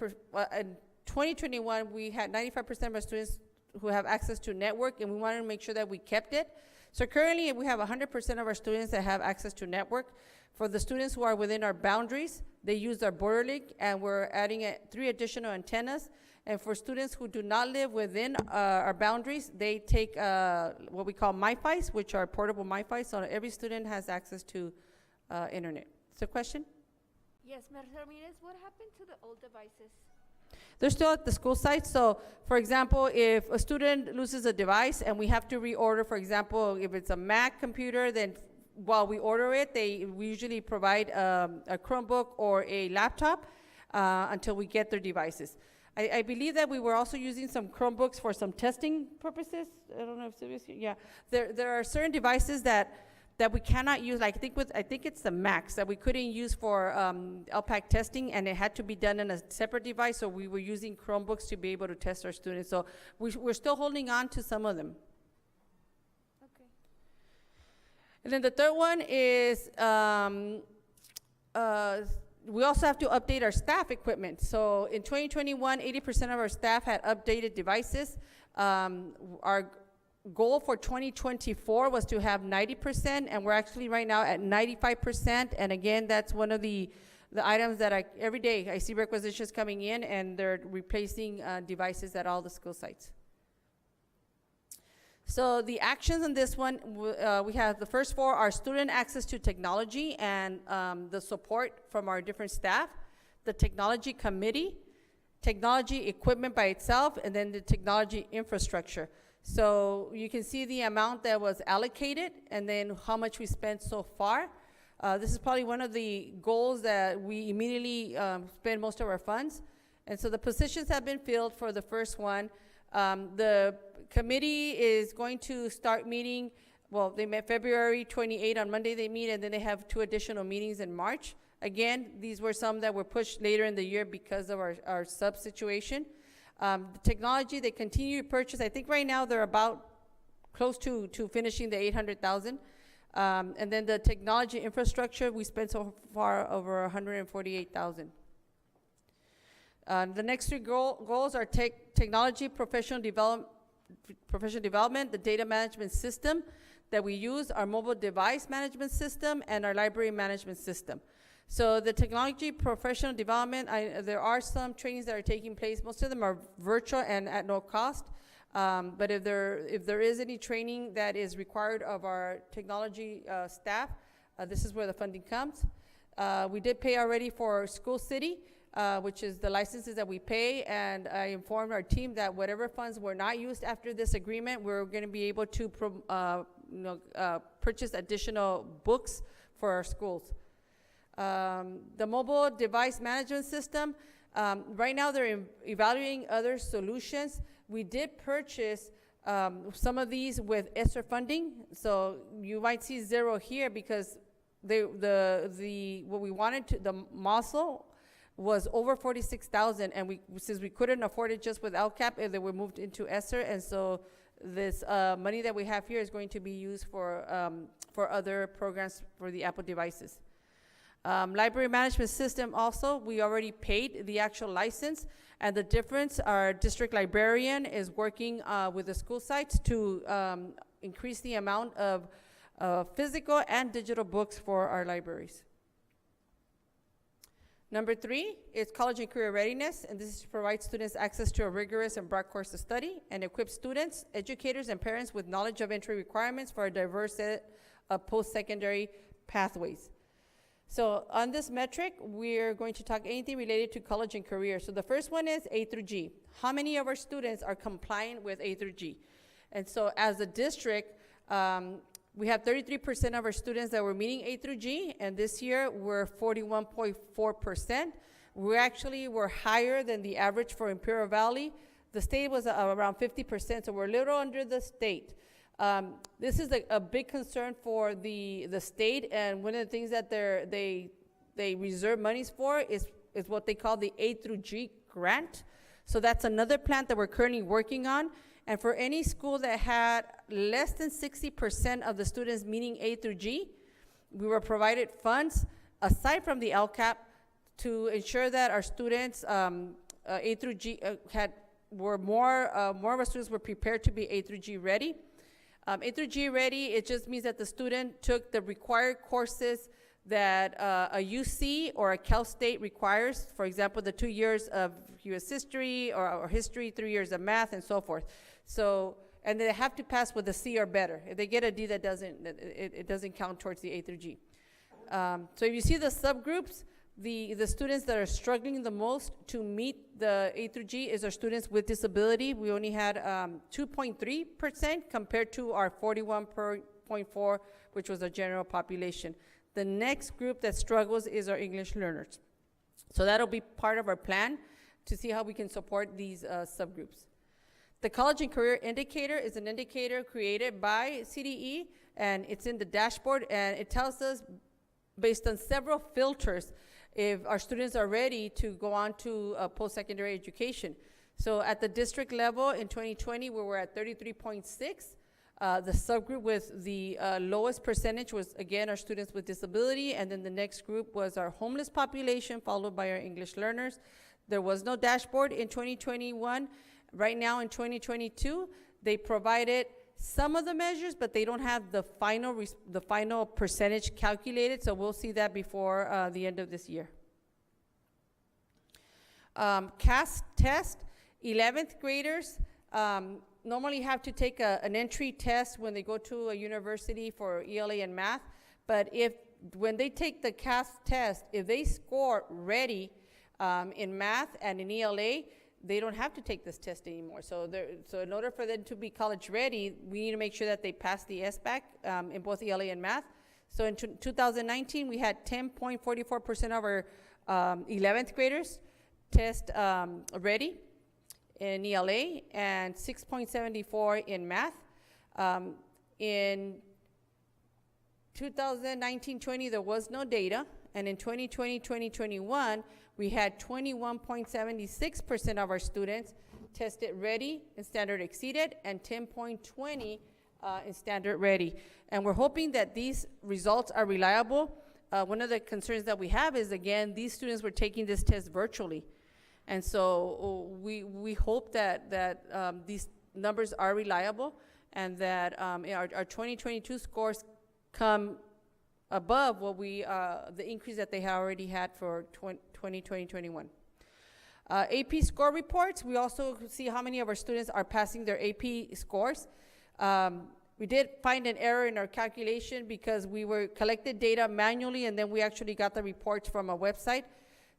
2021, we had 95% of our students who have access to network, and we wanted to make sure that we kept it. So currently, we have 100% of our students that have access to network. For the students who are within our boundaries, they use our border link, and we're adding 3 additional antennas. And for students who do not live within our boundaries, they take what we call MiFis, which are portable MiFis, so every student has access to internet. Is there a question? Yes, Ms. Ramirez, what happened to the old devices? They're still at the school site. So, for example, if a student loses a device and we have to reorder, for example, if it's a Mac computer, then while we order it, we usually provide a Chromebook or a laptop until we get their devices. I believe that we were also using some Chromebooks for some testing purposes. I don't know if Sylvia's here. Yeah, there are certain devices that we cannot use. Like I think it's the Macs that we couldn't use for Elpac testing, and it had to be done in a separate device. So we were using Chromebooks to be able to test our students. So we're still holding on to some of them. Okay. And then the third one is we also have to update our staff equipment. So in 2021, 80% of our staff had updated devices. Our goal for 2024 was to have 90%, and we're actually right now at 95%. And again, that's one of the items that every day I see requisitions coming in, and they're replacing devices at all the school sites. So the actions on this one, we have the first 4 are student access to technology and the support from our different staff, the technology committee, technology equipment by itself, and then the technology infrastructure. So you can see the amount that was allocated and then how much we spent so far. This is probably one of the goals that we immediately spend most of our funds. And so the positions have been filled for the first one. The committee is going to start meeting, well, they met February 28 on Monday they meet, and then they have 2 additional meetings in March. Again, these were some that were pushed later in the year because of our sub situation. The technology, they continue to purchase. I think right now they're about close to finishing the 800,000. And then the technology infrastructure, we spent so far over 148,000. The next 3 goals are technology professional development, the data management system that we use, our mobile device management system, and our library management system. So the technology professional development, there are some trainings that are taking place. Most of them are virtual and at no cost. But if there is any training that is required of our technology staff, this is where the funding comes. We did pay already for School City, which is the licenses that we pay, and I informed our team that whatever funds were not used after this agreement, we're going to be able to purchase additional books for our schools. The mobile device management system, right now they're evaluating other solutions. We did purchase some of these with ESSER funding, so you might see 0 here because what we wanted to, the muscle was over 46,000, and since we couldn't afford it just with LCAP, they were moved into ESSER, and so this money that we have here is going to be used for other programs for the Apple devices. Library management system also, we already paid the actual license, and the difference, our district librarian is working with the school sites to increase the amount of physical and digital books for our libraries. Number 3 is college and career readiness, and this is to provide students access to a rigorous and broad course of study and equip students, educators, and parents with knowledge of entry requirements for a diverse set of post-secondary pathways. So on this metric, we're going to talk anything related to college and career. So the first one is A through G. How many of our students are compliant with A through G? And so as a district, we have 33% of our students that were meeting A through G, and this year we're 41.4%. We're higher than the average for Imperial Valley. The state was around 50%, so we're a little under the state. This is a big concern for the state, and one of the things that they reserve monies for is what they call the A through G grant. So that's another plan that we're currently working on. And for any school that had less than 60% of the students meeting A through G, we were provided funds aside from the LCAP to ensure that our students A through G more of our students were prepared to be A through G ready. A through G ready, it just means that the student took the required courses that a UC or a Cal State requires, for example, the 2 years of U.S. history or history, 3 years of math, and so forth. So, and they have to pass with a C or better. If they get a D, it doesn't count towards the A through G. So if you see the subgroups, the students that are struggling the most to meet the A through G is our students with disability. We only had 2.3% compared to our 41.4%, which was the general population. The next group that struggles is our English learners. So that'll be part of our plan to see how we can support these subgroups. The College and Career Indicator is an indicator created by CDE, and it's in the dashboard, and it tells us, based on several filters, if our students are ready to go on to post-secondary education. So at the district level in 2020, we were at 33.6. The subgroup with the lowest percentage was, again, our students with disability, and then the next group was our homeless population, followed by our English learners. There was no dashboard in 2021. Right now in 2022, they provided some of the measures, but they don't have the final percentage calculated, so we'll see that before the end of this year. CAS test, 11th graders normally have to take an entry test when they go to a university for ELA and math, but when they take the CAS test, if they score ready in math and in ELA, they don't have to take this test anymore. So in order for them to be college ready, we need to make sure that they pass the SBAC in both ELA and math. So in 2019, we had 10.44% of our 11th graders test ready in ELA and 6.74 in math. In 2019-20, there was no data, and in 2020-2021, we had 21.76% of our students tested ready and standard exceeded, and 10.20 in standard ready. And we're hoping that these results are reliable. One of the concerns that we have is, again, these students were taking this test virtually. And so we hope that these numbers are reliable, and that our 2022 scores come above what the increase that they have already had for 2020-21. AP score reports, we also see how many of our students are passing their AP scores. We did find an error in our calculation because we collected data manually, and then we actually got the reports from a website.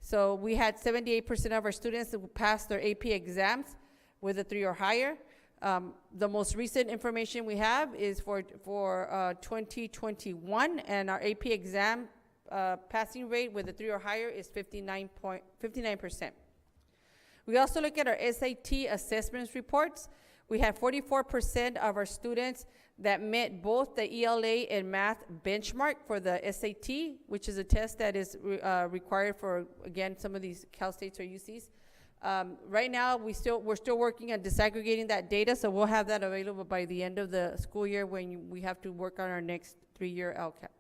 So we had 78% of our students who passed their AP exams with a 3 or higher. The most recent information we have is for 2021, and our AP exam passing rate with a 3 or higher is 59%. We also look at our SAT assessments reports. We had 44% of our students that met both the ELA and math benchmark for the SAT, which is a test that is required for, again, some of these Cal States or UCs. Right now, we're still working on disaggregating that data, so we'll have that available by the end of the school year when we have to work on our next 3-year LCAP.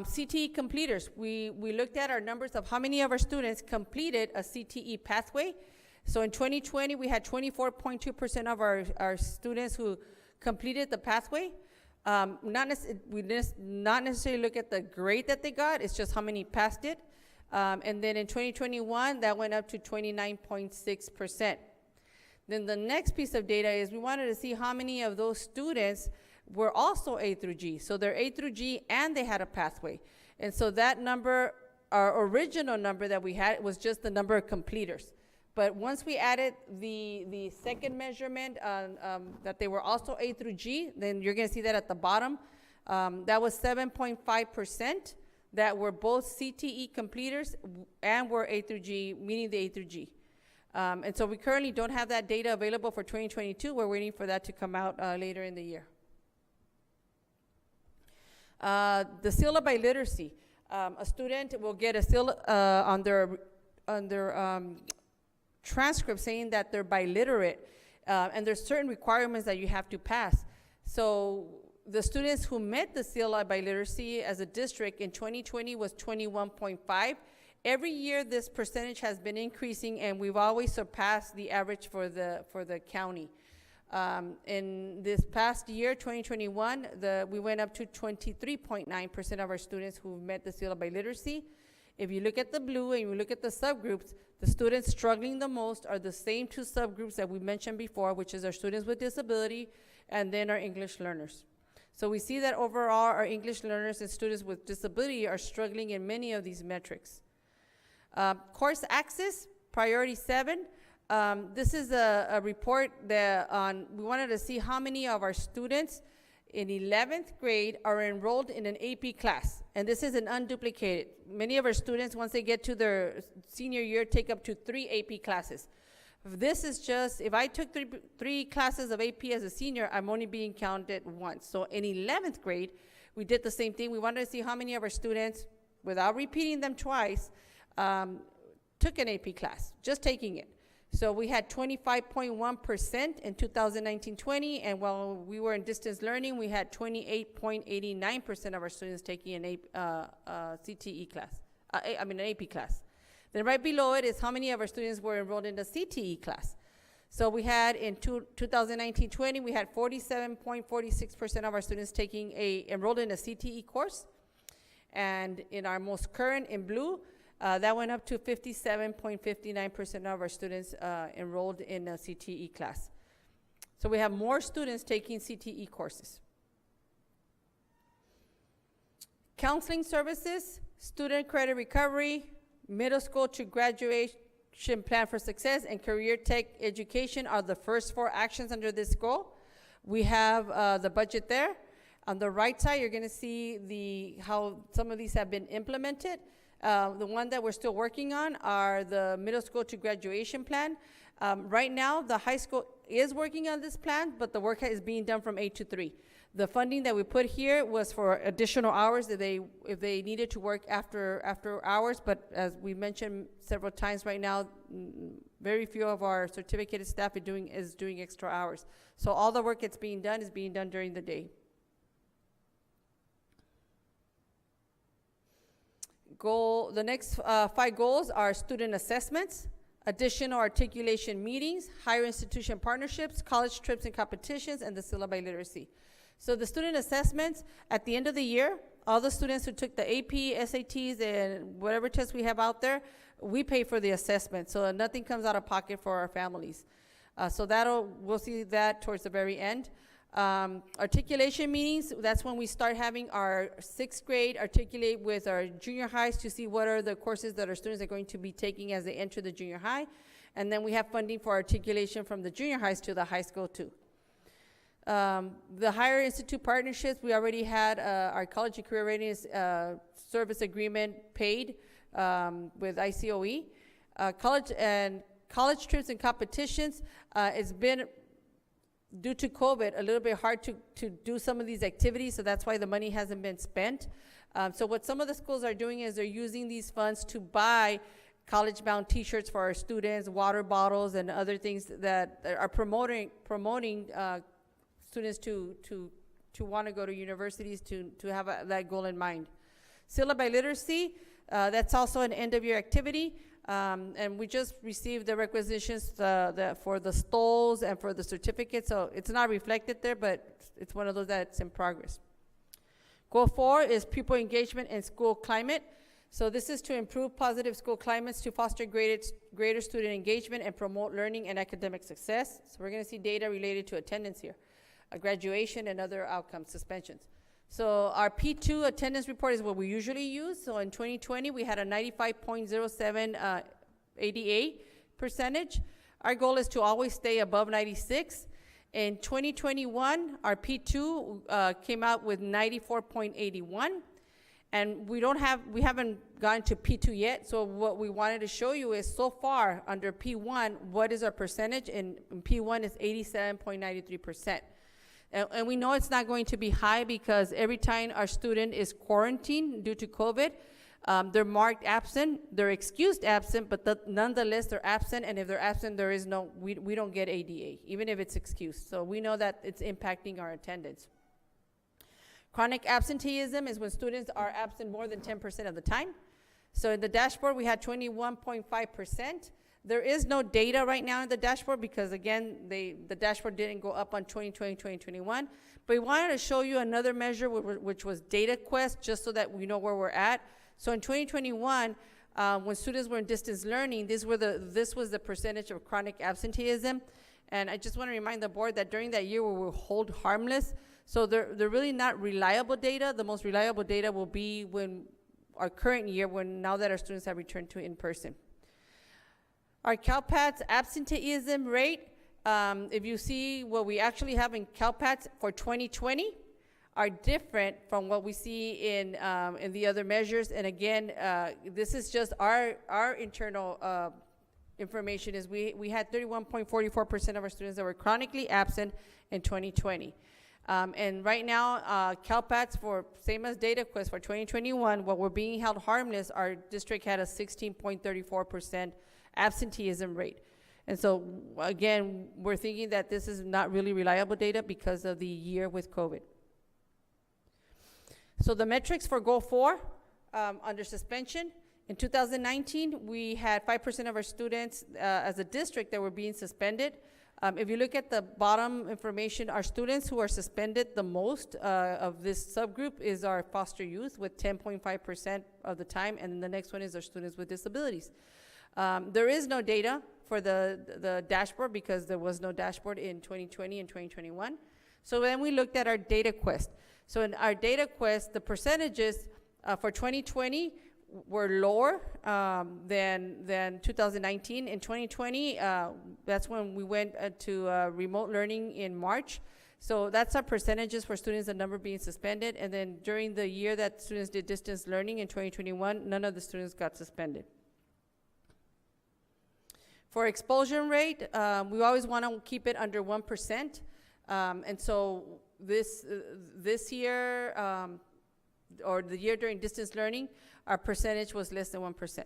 CTE completers. We looked at our numbers of how many of our students completed a CTE pathway. So in 2020, we had 24.2% of our students who completed the pathway. We not necessarily look at the grade that they got, it's just how many passed it. And then in 2021, that went up to 29.6%. Then the next piece of data is we wanted to see how many of those students were also A through G. So they're A through G and they had a pathway. And so that number, our original number that we had, was just the number of completers. But once we added the second measurement that they were also A through G, then you're gonna see that at the bottom. That was 7.5% that were both CTE completers and were A through G, meaning the A through G. And so we currently don't have that data available for 2022. We're waiting for that to come out later in the year. The seal of biliteracy. A student will get a seal on their transcript saying that they're biliterate, and there's certain requirements that you have to pass. So the students who met the seal of biliteracy as a district in 2020 was 21.5. Every year this percentage has been increasing, and we've always surpassed the average for the county. In this past year, 2021, we went up to 23.9% of our students who met the seal of biliteracy. If you look at the blue and you look at the subgroups, the students struggling the most are the same two subgroups that we mentioned before, which is our students with disability and then our English learners. So we see that overall our English learners and students with disability are struggling in many of these metrics. Course access, priority 7. This is a report that we wanted to see how many of our students in 11th grade are enrolled in an AP class. And this is an unduplicated. Many of our students, once they get to their senior year, take up to 3 AP classes. This is just, if I took three classes of AP as a senior, I'm only being counted once. So in 11th grade, we did the same thing. We wanted to see how many of our students, without repeating them twice, took an AP class, just taking it. So we had 25.1% in 2019-20, and while we were in distance learning, we had 28.89% of our students taking an CTE class, an AP class. Then right below it is how many of our students were enrolled in the CTE class. So we had in 2019-20, we had 47.46% of our students enrolled in a CTE course. And in our most current, in blue, that went up to 57.59% of our students enrolled in a CTE class. So we have more students taking CTE courses. Counseling services, student credit recovery, middle school to graduation plan for success, and career tech education are the first 4 actions under this goal. We have the budget there. On the right side, you're going to see how some of these have been implemented. The one that we're still working on are the middle school to graduation plan. Right now, the high school is working on this plan, but the work is being done from 8 to 3. The funding that we put here was for additional hours if they needed to work after hours, but as we mentioned several times right now, very few of our certificated staff is doing extra hours. So all the work that's being done is being done during the day. The next 5 goals are student assessments, additional articulation meetings, higher institution partnerships, college trips and competitions, and the seal of biliteracy. So the student assessments, at the end of the year, all the students who took the AP, SATs, and whatever tests we have out there, we pay for the assessment, so nothing comes out of pocket for our families. So we'll see that towards the very end. Articulation meetings, that's when we start having our 6th grade articulate with our junior highs to see what are the courses that our students are going to be taking as they enter the junior high. And then we have funding for articulation from the junior highs to the high school too. The higher institute partnerships, we already had our college and career readiness service agreement paid with ICOE. College trips and competitions, it's been, due to COVID, a little bit hard to do some of these activities, so that's why the money hasn't been spent. So what some of the schools are doing is they're using these funds to buy college-bound T-shirts for our students, water bottles, and other things that are promoting students to want to go to universities to have that goal in mind. Seal of biliteracy, that's also an end-of-year activity. And we just received the requisitions for the STOLs and for the certificates, so it's not reflected there, but it's one of those that's in progress. Goal 4 is pupil engagement and school climate. So this is to improve positive school climates to foster greater student engagement and promote learning and academic success. So we're going to see data related to attendance here, graduation and other outcomes, suspensions. So our P2 attendance report is what we usually use. So in 2020, we had a 95.07 ADA percentage. Our goal is to always stay above 96. In 2021, our P2 came out with 94.81. And we haven't gotten to P2 yet. So what we wanted to show you is so far under P1, what is our percentage? And P1 is 87.93%. And we know it's not going to be high because every time our student is quarantined due to COVID, they're marked absent, they're excused absent, but nonetheless they're absent, and if they're absent, we don't get ADA, even if it's excused. So we know that it's impacting our attendance. Chronic absenteeism is when students are absent more than 10% of the time. So in the dashboard, we had 21.5%. There is no data right now in the dashboard because, again, the dashboard didn't go up on 2020, 2021. But we wanted to show you another measure, which was data quest, just so that we know where we're at. So in 2021, when students were in distance learning, this was the percentage of chronic absenteeism. And I just want to remind the board that during that year we will hold harmless. So they're really not reliable data. The most reliable data will be when our current year, now that our students have returned to in-person. Our Calpads absenteeism rate, if you see what we actually have in Calpads for 2020, are different from what we see in the other measures. And again, this is just our internal information is we had 31.44% of our students that were chronically absent in 2020. And right now, Calpads, for same as DataQuest for 2021, what we're being held harmless, our district had a 16.34% absenteeism rate. And so, again, we're thinking that this is not really reliable data because of the year with COVID. So the metrics for Goal 4, under suspension, in 2019, we had 5% of our students as a district that were being suspended. If you look at the bottom information, our students who are suspended the most of this subgroup is our foster youth with 10.5% of the time, and the next one is our students with disabilities. There is no data for the dashboard because there was no dashboard in 2020 and 2021. So then we looked at our data quest. So in our data quest, the percentages for 2020 were lower than 2019. In 2020, that's when we went to remote learning in March. So that's our percentages for students, the number being suspended. And then during the year that students did distance learning in 2021, none of the students got suspended. For expulsion rate, we always want to keep it under 1%. And so this year, or the year during distance learning, our percentage was less than 1%.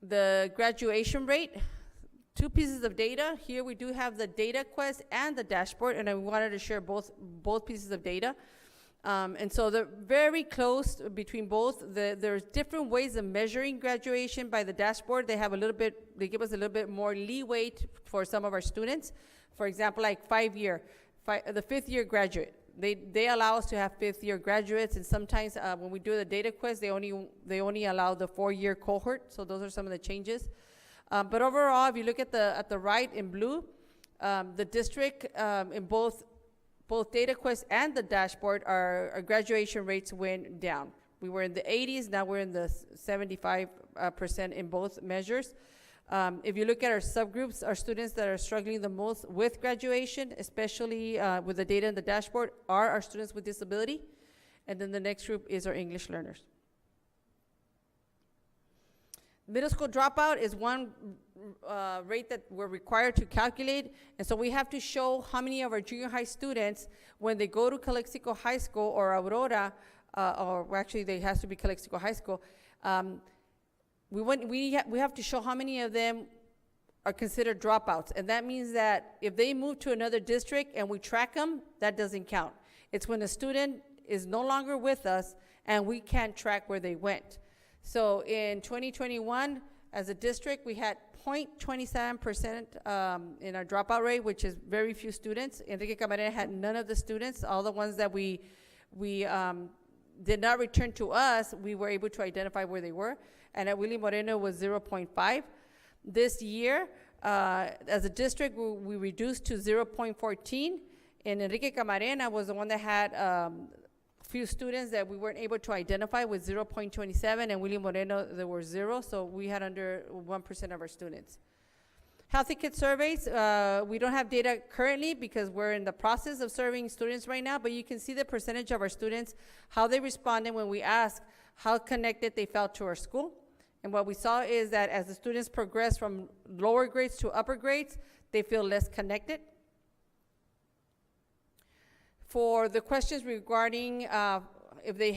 The graduation rate, 2 pieces of data. Here we do have the data quest and the dashboard, and I wanted to share both pieces of data. And so they're very close between both. There's different ways of measuring graduation by the dashboard. They give us a little bit more leeway for some of our students. For example, like the 5th year graduate. They allow us to have 5th year graduates, and sometimes when we do the data quest, they only allow the 4-year cohort. So those are some of the changes. But overall, if you look at the right in blue, the district in both DataQuest and the dashboard, our graduation rates went down. We were in the 80s, now we're in the 75% in both measures. If you look at our subgroups, our students that are struggling the most with graduation, especially with the data in the dashboard, are our students with disability. And then the next group is our English learners. Middle school dropout is one rate that we're required to calculate. And so we have to show how many of our junior high students, when they go to Calexico High School or Aurora, or actually they has to be Calexico High School, we have to show how many of them are considered dropouts. And that means that if they move to another district and we track them, that doesn't count. It's when a student is no longer with us and we can't track where they went. So in 2021, as a district, we had 0.27% in our dropout rate, which is very few students. Enrique Camarena had none of the students. All the ones that we did not return to us, we were able to identify where they were. And at Willie Moreno was 0.5. This year, as a district, we reduced to 0.14. And Enrique Camarena was the one that had few students that we weren't able to identify with 0.27, and Willie Moreno, there were 0, so we had under 1% of our students. Healthy Kid surveys, we don't have data currently because we're in the process of surveying students right now, but you can see the percentage of our students, how they responded when we asked how connected they felt to our school. And what we saw is that as the students progress from lower grades to upper grades, they feel less connected. For the questions regarding if they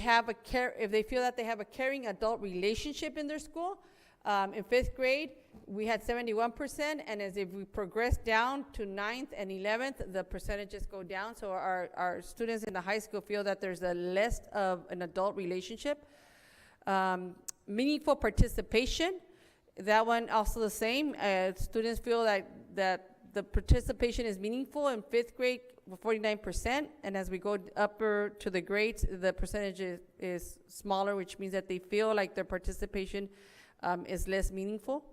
feel that they have a caring adult relationship in their school, in 5th grade, we had 71%, and as if we progress down to 9th and 11th, the percentages go down. So our students in the high school feel that there's a less of an adult relationship. Meaningful participation That one also the same. Students feel that the participation is meaningful. In fifth grade, 49%, and as we go upper to the grades, the percentage is smaller, which means that they feel like their participation is less meaningful.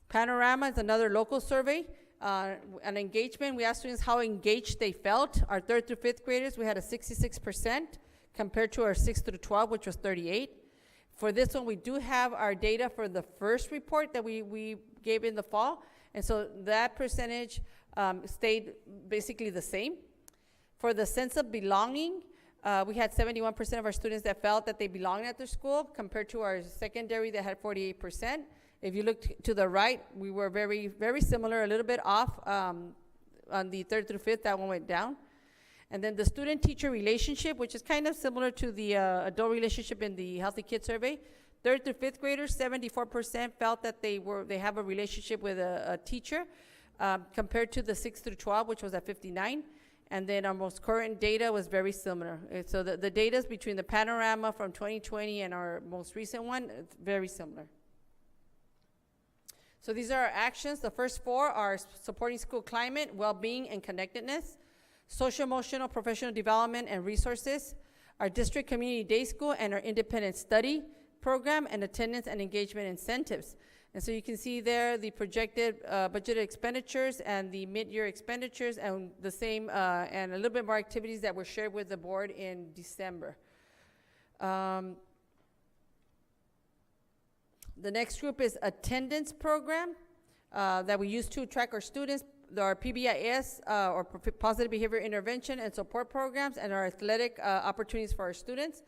Panorama is another local survey. On engagement, we asked students how engaged they felt. Our 3rd through 5th graders, we had a 66% compared to our 6th through 12, which was 38. For this one, we do have our data for the first report that we gave in the fall, and so that percentage stayed basically the same. For the sense of belonging, we had 71% of our students that felt that they belonged at their school, compared to our secondary that had 48%. If you look to the right, we were very, very similar, a little bit off on the 3rd through 5th, that one went down. And then the student-teacher relationship, which is kind of similar to the adult relationship in the Healthy Kids survey. 3rd through 5th graders, 74% felt that they have a relationship with a teacher, compared to the 6th through 12, which was at 59. And then our most current data was very similar. So the data between the panorama from 2020 and our most recent one, it's very similar. So these are our actions. The first 4 are supporting school climate, well-being, and connectedness, social, emotional, professional development, and resources, our district community day school, and our independent study program, and attendance and engagement incentives. And so you can see there the projected budgeted expenditures and the mid-year expenditures, and the same, and a little bit more activities that were shared with the board in December. The next group is attendance program that we use to track our students, our PBIS, or positive behavior intervention and support programs, and our athletic opportunities for our students.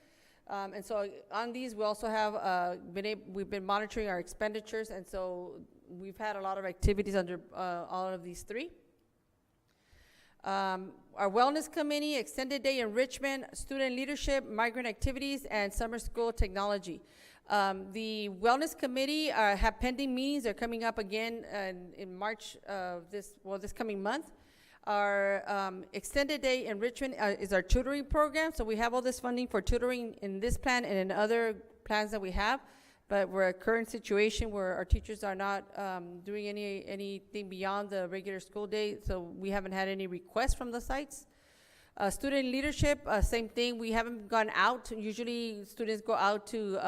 And so on these, we also have we've been monitoring our expenditures, and so we've had a lot of activities under all of these 3. Our wellness committee, extended day enrichment, student leadership, migrant activities, and summer school technology. The wellness committee have pending meetings. They're coming up again in March of this coming month. Our extended day enrichment is our tutoring program. So we have all this funding for tutoring in this plan and in other plans that we have, but we're a current situation where our teachers are not doing anything beyond the regular school day, so we haven't had any requests from the sites. Student leadership, same thing. We haven't gone out. Usually students go out to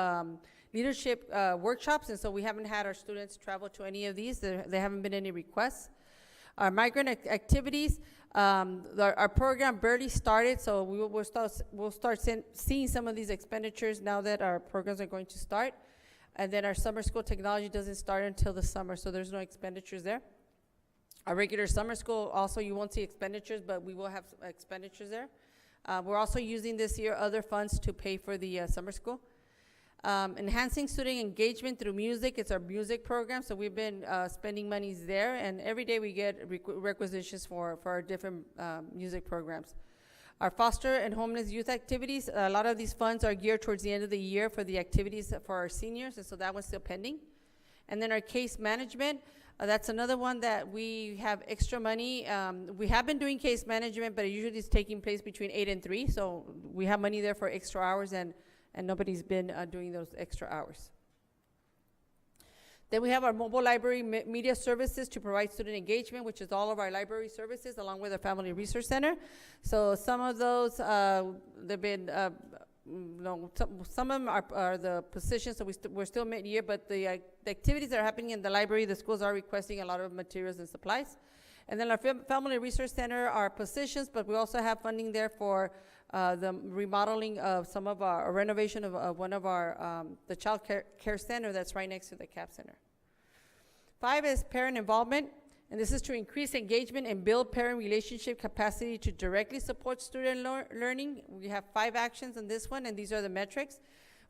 leadership workshops, and so we haven't had our students travel to any of these. There haven't been any requests. Our migrant activities, our program barely started, so we'll start seeing some of these expenditures now that our programs are going to start. And then our summer school technology doesn't start until the summer, so there's no expenditures there. Our regular summer school, also you won't see expenditures, but we will have expenditures there. We're also using this year other funds to pay for the summer school. Enhancing student engagement through music, it's our music program, so we've been spending monies there, and every day we get requisitions for our different music programs. Our foster and homeless youth activities, a lot of these funds are geared towards the end of the year for the activities for our seniors, and so that one's still pending. And then our case management, that's another one that we have extra money. We have been doing case management, but it usually is taking place between 8 and 3, so we have money there for extra hours, and nobody's been doing those extra hours. Then we have our mobile library media services to provide student engagement, which is all of our library services along with our family resource center. So some of those, they've been, some of them are the positions, so we're still mid-year, but the activities that are happening in the library, the schools are requesting a lot of materials and supplies. And then our family resource center are positions, but we also have funding there for the remodeling of some of our renovation of one of our the child care center that's right next to the CAP center. 5 is parent involvement, and this is to increase engagement and build parent relationship capacity to directly support student learning. We have 5 actions on this one, and these are the metrics.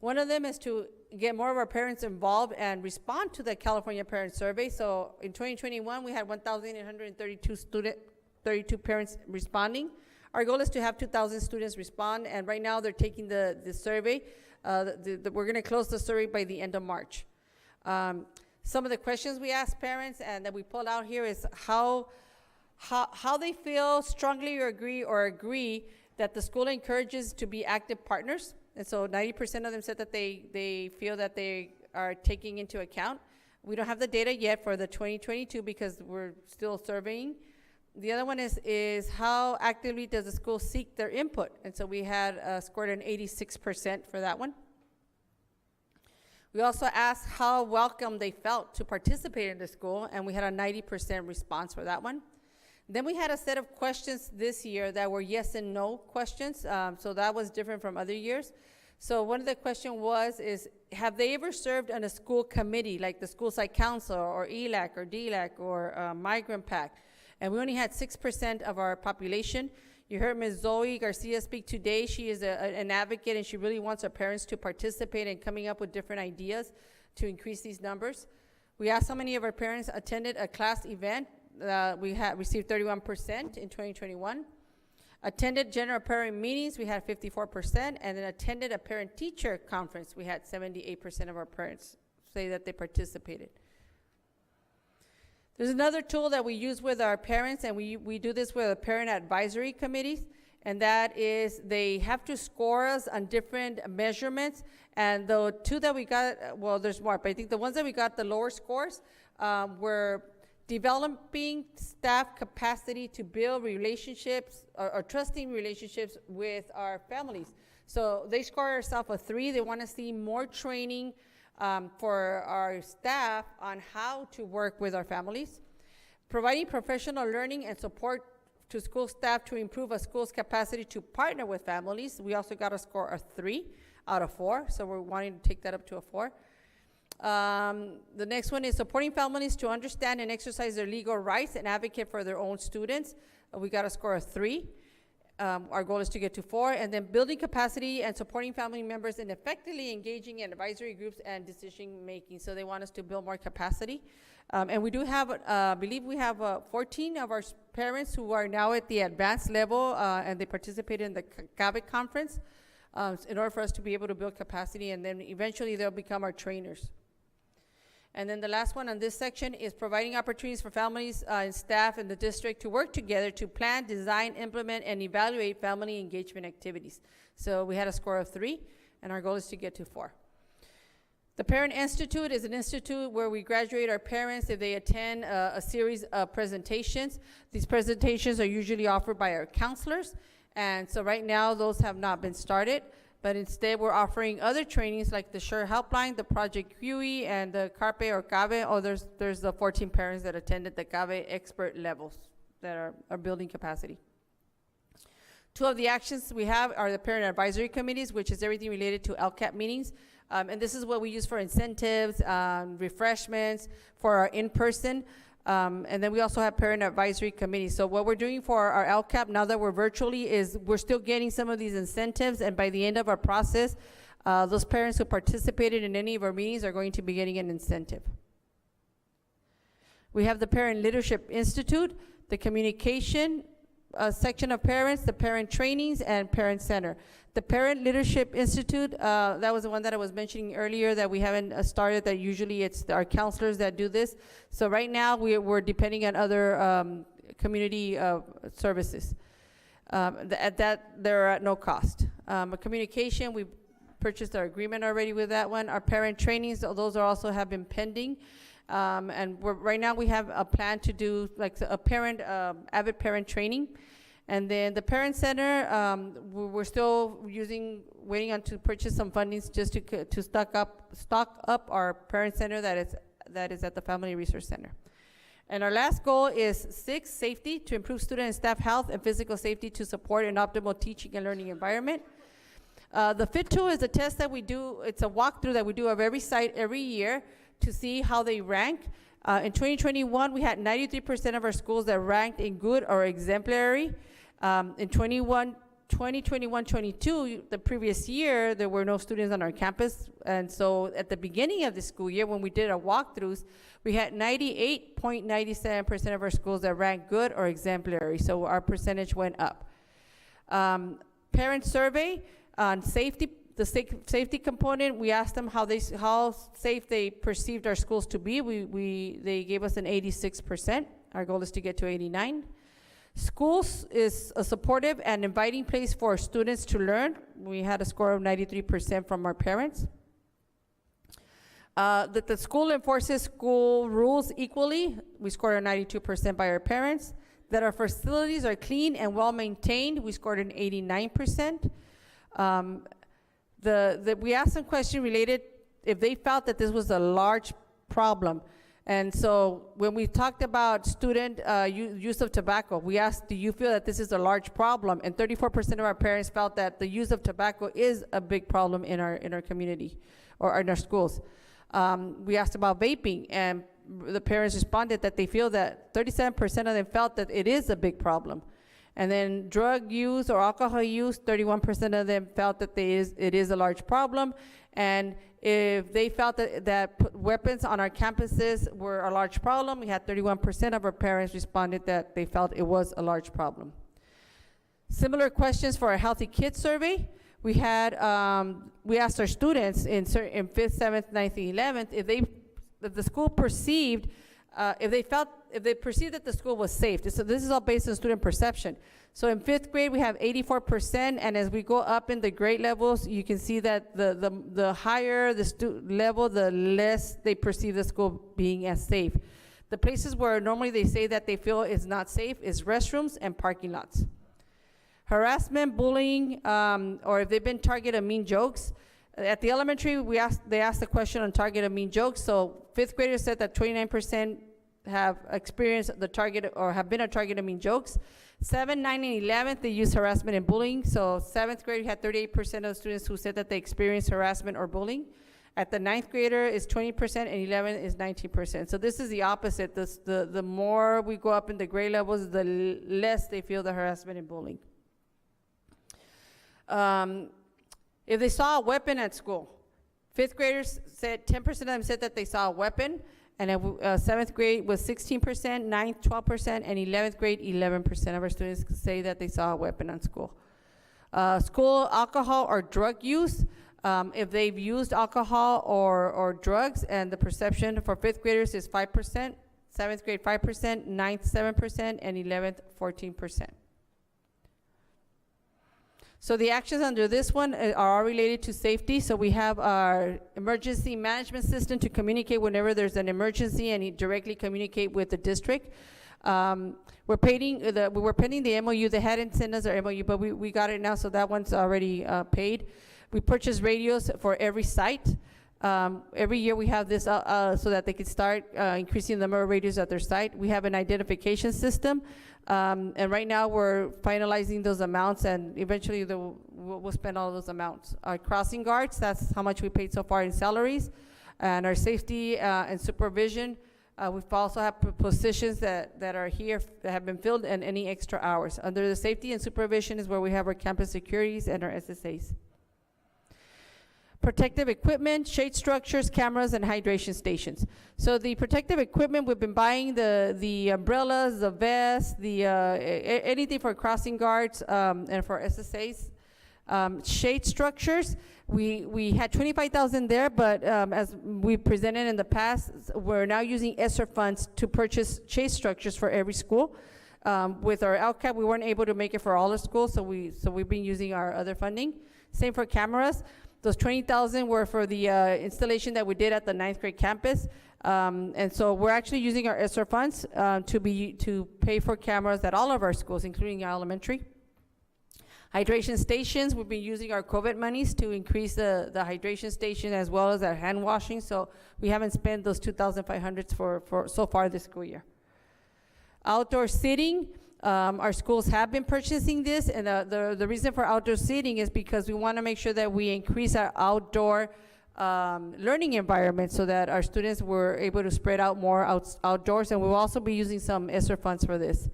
One of them is to get more of our parents involved and respond to the California Parent Survey. So in 2021, we had 1,832 parents responding. Our goal is to have 2,000 students respond, and right now they're taking the survey. We're going to close the survey by the end of March. Some of the questions we asked parents and that we pulled out here is how they feel strongly or agree that the school encourages to be active partners. And so 90% of them said that they feel that they are taking into account. We don't have the data yet for the 2022 because we're still surveying. The other one is how actively does the school seek their input? And so we had scored an 86% for that one. We also asked how welcome they felt to participate in the school, and we had a 90% response for that one. Then we had a set of questions this year that were yes and no questions, so that was different from other years. So one of the questions is, have they ever served on a school committee, like the school site council, or ELAC, or DLAC, or Migrant Pact? And we only had 6% of our population. You heard Ms. Zoe Garcia speak today. She is an advocate, and she really wants our parents to participate in coming up with different ideas to increase these numbers. We asked how many of our parents attended a class event. We had received 31% in 2021. Attended general parent meetings, we had 54%, and then attended a parent-teacher conference. We had 78% of our parents say that they participated. There's another tool that we use with our parents, and we do this with the parent advisory committees, and that is they have to score us on different measurements. And the two that we got, well, there's more, but I think the ones that we got the lower scores were developing staff capacity to build relationships or trusting relationships with our families. So they score ourselves a 3. They want to see more training for our staff on how to work with our families. Providing professional learning and support to school staff to improve a school's capacity to partner with families. We also got a score of 3 out of 4, so we're wanting to take that up to a 4. The next one is supporting families to understand and exercise their legal rights and advocate for their own students. We got a score of 3. Our goal is to get to 4. And then building capacity and supporting family members in effectively engaging in advisory groups and decision making. So they want us to build more capacity. And we do have, I believe we have 14 of our parents who are now at the advanced level, and they participated in the CABIC conference in order for us to be able to build capacity, and then eventually they'll become our trainers. And then the last one on this section is providing opportunities for families and staff in the district to work together to plan, design, implement, and evaluate family engagement activities. So we had a score of 3, and our goal is to get to 4. The Parent Institute is an institute where we graduate our parents if they attend a series of presentations. These presentations are usually offered by our counselors, and so right now those have not been started. But instead, we're offering other trainings like the SURE Helpline, the Project QE, and the CARPE or CABE. Oh, there's the 14 parents that attended the CABE expert levels that are building capacity. 2 of the actions we have are the parent advisory committees, which is everything related to LCAP meetings. And this is what we use for incentives, refreshments, for our in-person. And then we also have parent advisory committees. So what we're doing for our LCAP now that we're virtually is we're still getting some of these incentives, and by the end of our process, those parents who participated in any of our meetings are going to be getting an incentive. We have the Parent Leadership Institute, the communication section of parents, the parent trainings, and parent center. The Parent Leadership Institute, that was the one that I was mentioning earlier that we haven't started, that usually it's our counselors that do this. So right now we're depending on other community services. They're at no cost. Communication, we purchased our agreement already with that one. Our parent trainings, those are also have been pending. And right now we have a plan to do like a parent, avid parent training. And then the Parent Center, we're still waiting on to purchase some fundings just to stock up our Parent Center that is at the Family Resource Center. And our last goal is 6, safety, to improve student and staff health and physical safety to support an optimal teaching and learning environment. The FIT tool is a test that we do, it's a walkthrough that we do of every site every year to see how they rank. In 2021, we had 93% of our schools that ranked in good or exemplary. In 2021-22, the previous year, there were no students on our campus. And so at the beginning of the school year, when we did our walkthroughs, we had 98.97% of our schools that ranked good or exemplary. So our percentage went up. Parent survey on safety, the safety component, we asked them how safe they perceived our schools to be. They gave us an 86%. Our goal is to get to 89. Schools is a supportive and inviting place for students to learn. We had a score of 93% from our parents. That the school enforces school rules equally, we scored a 92% by our parents. That our facilities are clean and well-maintained, we scored an 89%. We asked some question related if they felt that this was a large problem. And so when we talked about student use of tobacco, we asked, do you feel that this is a large problem? And 34% of our parents felt that the use of tobacco is a big problem in our community or in our schools. We asked about vaping, and the parents responded that they feel that 37% of them felt that it is a big problem. And then drug use or alcohol use, 31% of them felt that it is a large problem. And if they felt that weapons on our campuses were a large problem, we had 31% of our parents responded that they felt it was a large problem. Similar questions for our Healthy Kids survey. We had, we asked our students in 5th, 7th, 9th, and 11th if the school perceived, if they perceived that the school was safe. So this is all based on student perception. So in 5th grade, we have 84%, and as we go up in the grade levels, you can see that the higher the level, the less they perceive the school being as safe. The places where normally they say that they feel is not safe is restrooms and parking lots. Harassment, bullying, or if they've been targeted of mean jokes. At the elementary, they asked the question on target of mean jokes. So 5th graders said that 29% have experienced the target or have been a target of mean jokes. 7, 9, and 11th, they use harassment and bullying. So 7th grade had 38% of the students who said that they experienced harassment or bullying. At the 9th grader is 20% and 11th is 19%. So this is the opposite. The more we go up in the grade levels, the less they feel the harassment and bullying. If they saw a weapon at school, 5th graders said 10% of them said that they saw a weapon, and 7th grade was 16%, 9th 12%, and 11th grade 11% of our students say that they saw a weapon on school. School alcohol or drug use, if they've used alcohol or drugs, and the perception for 5th graders is 5%, 7th grade 5%, 9th 7%, and 11th 14%. So the actions under this one are all related to safety. So we have our emergency management system to communicate whenever there's an emergency and directly communicate with the district. We're pending the MOU. They hadn't sent us our MOU, but we got it now, so that one's already paid. We purchase radios for every site. Every year we have this so that they can start increasing the number of radios at their site. We have an identification system. And right now we're finalizing those amounts, and eventually we'll spend all those amounts. Our crossing guards, that's how much we paid so far in salaries. And our safety and supervision, we've also have positions that are here that have been filled, and any extra hours. Under the safety and supervision is where we have our campus securities and our SSAs. Protective equipment, shade structures, cameras, and hydration stations. So the protective equipment, we've been buying the umbrellas, the vests, anything for crossing guards and for SSAs. Shade structures, we had $25,000 there, but as we presented in the past, we're now using ESSER funds to purchase shade structures for every school. With our LCAP, we weren't able to make it for all the schools, so we've been using our other funding. Same for cameras. Those $20,000 were for the installation that we did at the 9th grade campus. And so we're actually using our ESSER funds to pay for cameras at all of our schools, including our elementary. Hydration stations, we've been using our COVID monies to increase the hydration station as well as our hand washing. So we haven't spent those $2,500 for so far this school year. Outdoor seating. Our schools have been purchasing this, and the reason for outdoor seating is because we want to make sure that we increase our outdoor learning environment so that our students were able to spread out more outdoors, and we'll also be using some ESSER funds for this.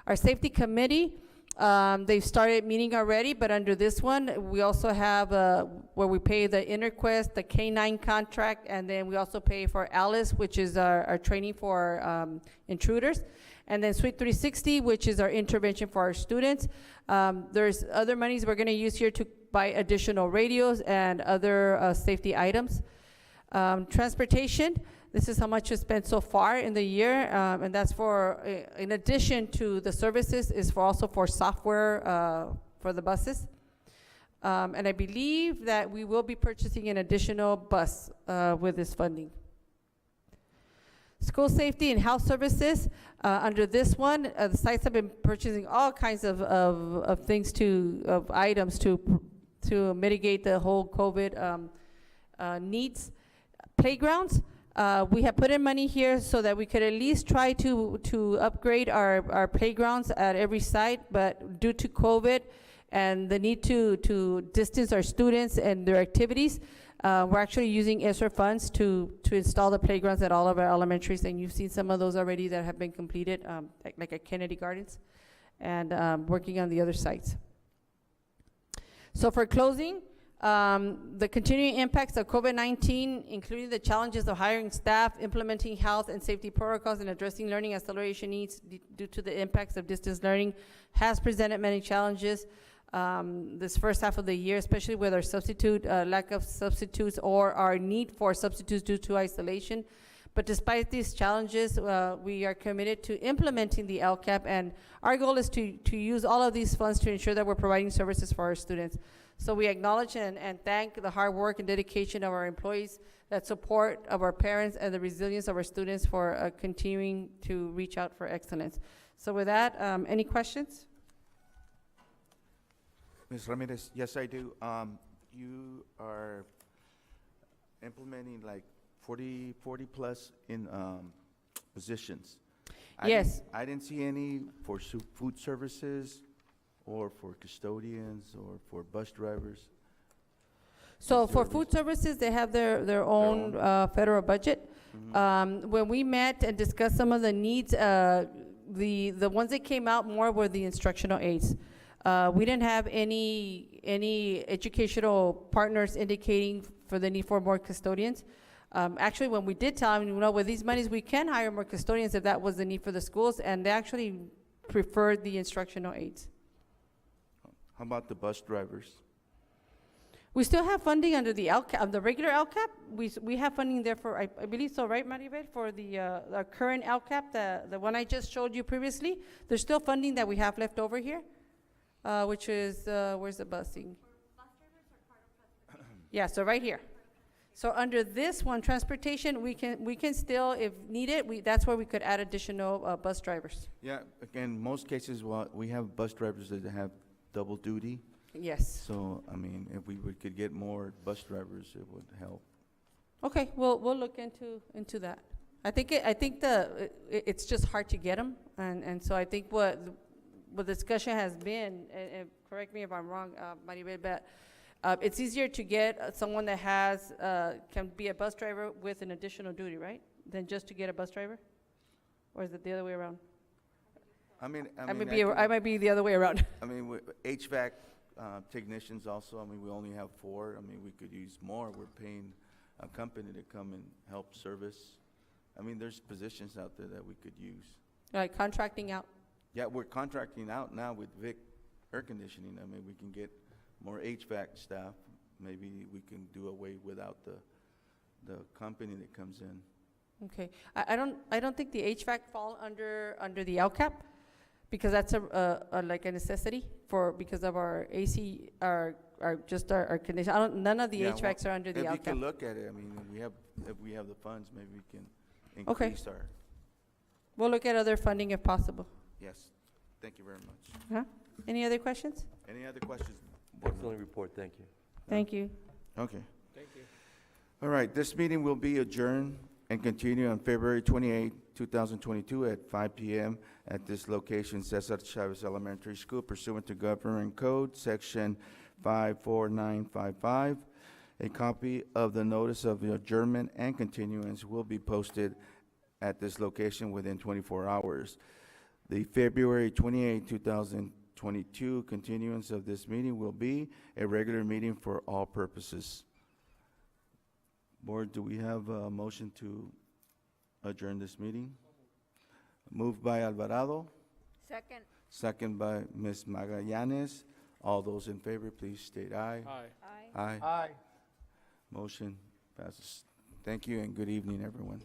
Our safety committee, they've started meeting already, but under this one, we also have where we pay the InterQuest, the K-9 contract, and then we also pay for ALICE, which is our training for intruders. And then Suite 360, which is our intervention for our students. There's other monies we're gonna use here to buy additional radios and other safety items. Transportation, this is how much we spent so far in the year, and that's for, in addition to the services, is also for software for the buses. And I believe that we will be purchasing an additional bus with this funding. School safety and health services, under this one, the sites have been purchasing all kinds of things of items to mitigate the whole COVID needs. Playgrounds, we have put in money here so that we could at least try to upgrade our playgrounds at every site, but due to COVID and the need to distance our students and their activities, we're actually using ESSER funds to install the playgrounds at all of our elementaries, and you've seen some of those already that have been completed, like at Kennedy Gardens, and working on the other sites. So for closing, the continuing impacts of COVID-19, including the challenges of hiring staff, implementing health and safety protocols, and addressing learning acceleration needs due to the impacts of distance learning, has presented many challenges this first half of the year, especially with our lack of substitutes or our need for substitutes due to isolation. But despite these challenges, we are committed to implementing the LCAP, and our goal is to use all of these funds to ensure that we're providing services for our students. So we acknowledge and thank the hard work and dedication of our employees, that support of our parents, and the resilience of our students for continuing to reach out for excellence. So with that, any questions? Ms. Ramirez, yes, I do. You are implementing like 40 plus in positions. Yes. I didn't see any for food services or for custodians or for bus drivers. So Is for there food services, they have their own federal budget. When we met and discussed some of the needs, the ones that came out more were the instructional aids. We didn't have any educational partners indicating for the need for more custodians. Actually, when we did tell them, you know, with these monies, we can hire more custodians if that was the need for the schools, and they actually preferred the instructional aids. How about the bus drivers? We still have funding under the LCAP, the regular LCAP. We have funding there for, I believe so, right, Maribel? For the current LCAP, the one I just showed you previously. There's still funding that we have left over here, which is, where's the busing? Yeah, so right here. So under this one, transportation, we can still, if needed, that's where we could add additional bus drivers. Yeah, again, most cases, we have bus drivers that have double duty. Yes. So, I mean, if we could get more bus drivers, it would help. Okay, we'll look into that. I think it's just hard to get them, and so I think what the discussion has been, and correct me if I'm wrong, Maribel, but it's easier to get someone that can be a bus driver with an additional duty, right? Than just to get a bus driver? Or is it the other way around? I might be the other way around. I mean, with HVAC technicians also, I mean, we only have 4. I mean, we could use more. We're paying a company to come and help service. I mean, there's positions out there that we could use. Like contracting out? Yeah, we're contracting out now with Vic Air Conditioning. I mean, we can get more HVAC staff. Maybe we can do away without the company that comes in. Okay, I don't think the HVAC fall under the LCAP, because that's like a necessity because of our AC, our condition. None of the HVACs are under the LCAP. If you can look at it, I mean, if we have the funds, maybe we can increase our. We'll look at other funding if possible. Yes, thank you very much. Any other questions? Any other questions? Excellent report, thank you. Thank you. Okay. Thank you. All right, this meeting will be adjourned and continue on February 28, 2022 at 5 p.m. at this location, Cesar Chavez Elementary School, pursuant to Government Code, Section 54955. A copy of the notice of the adjournment and continuance will be posted at this location within 24 hours. The February 28, 2022 continuance of this meeting will be a regular meeting for all purposes. Board, do we have a motion to adjourn this meeting? Moved by Alvarado, Second. second by Ms. Magallanes. All those in favor, please state aye. Aye. Aye. Aye. Aye. Motion passes. Thank you and good evening, everyone.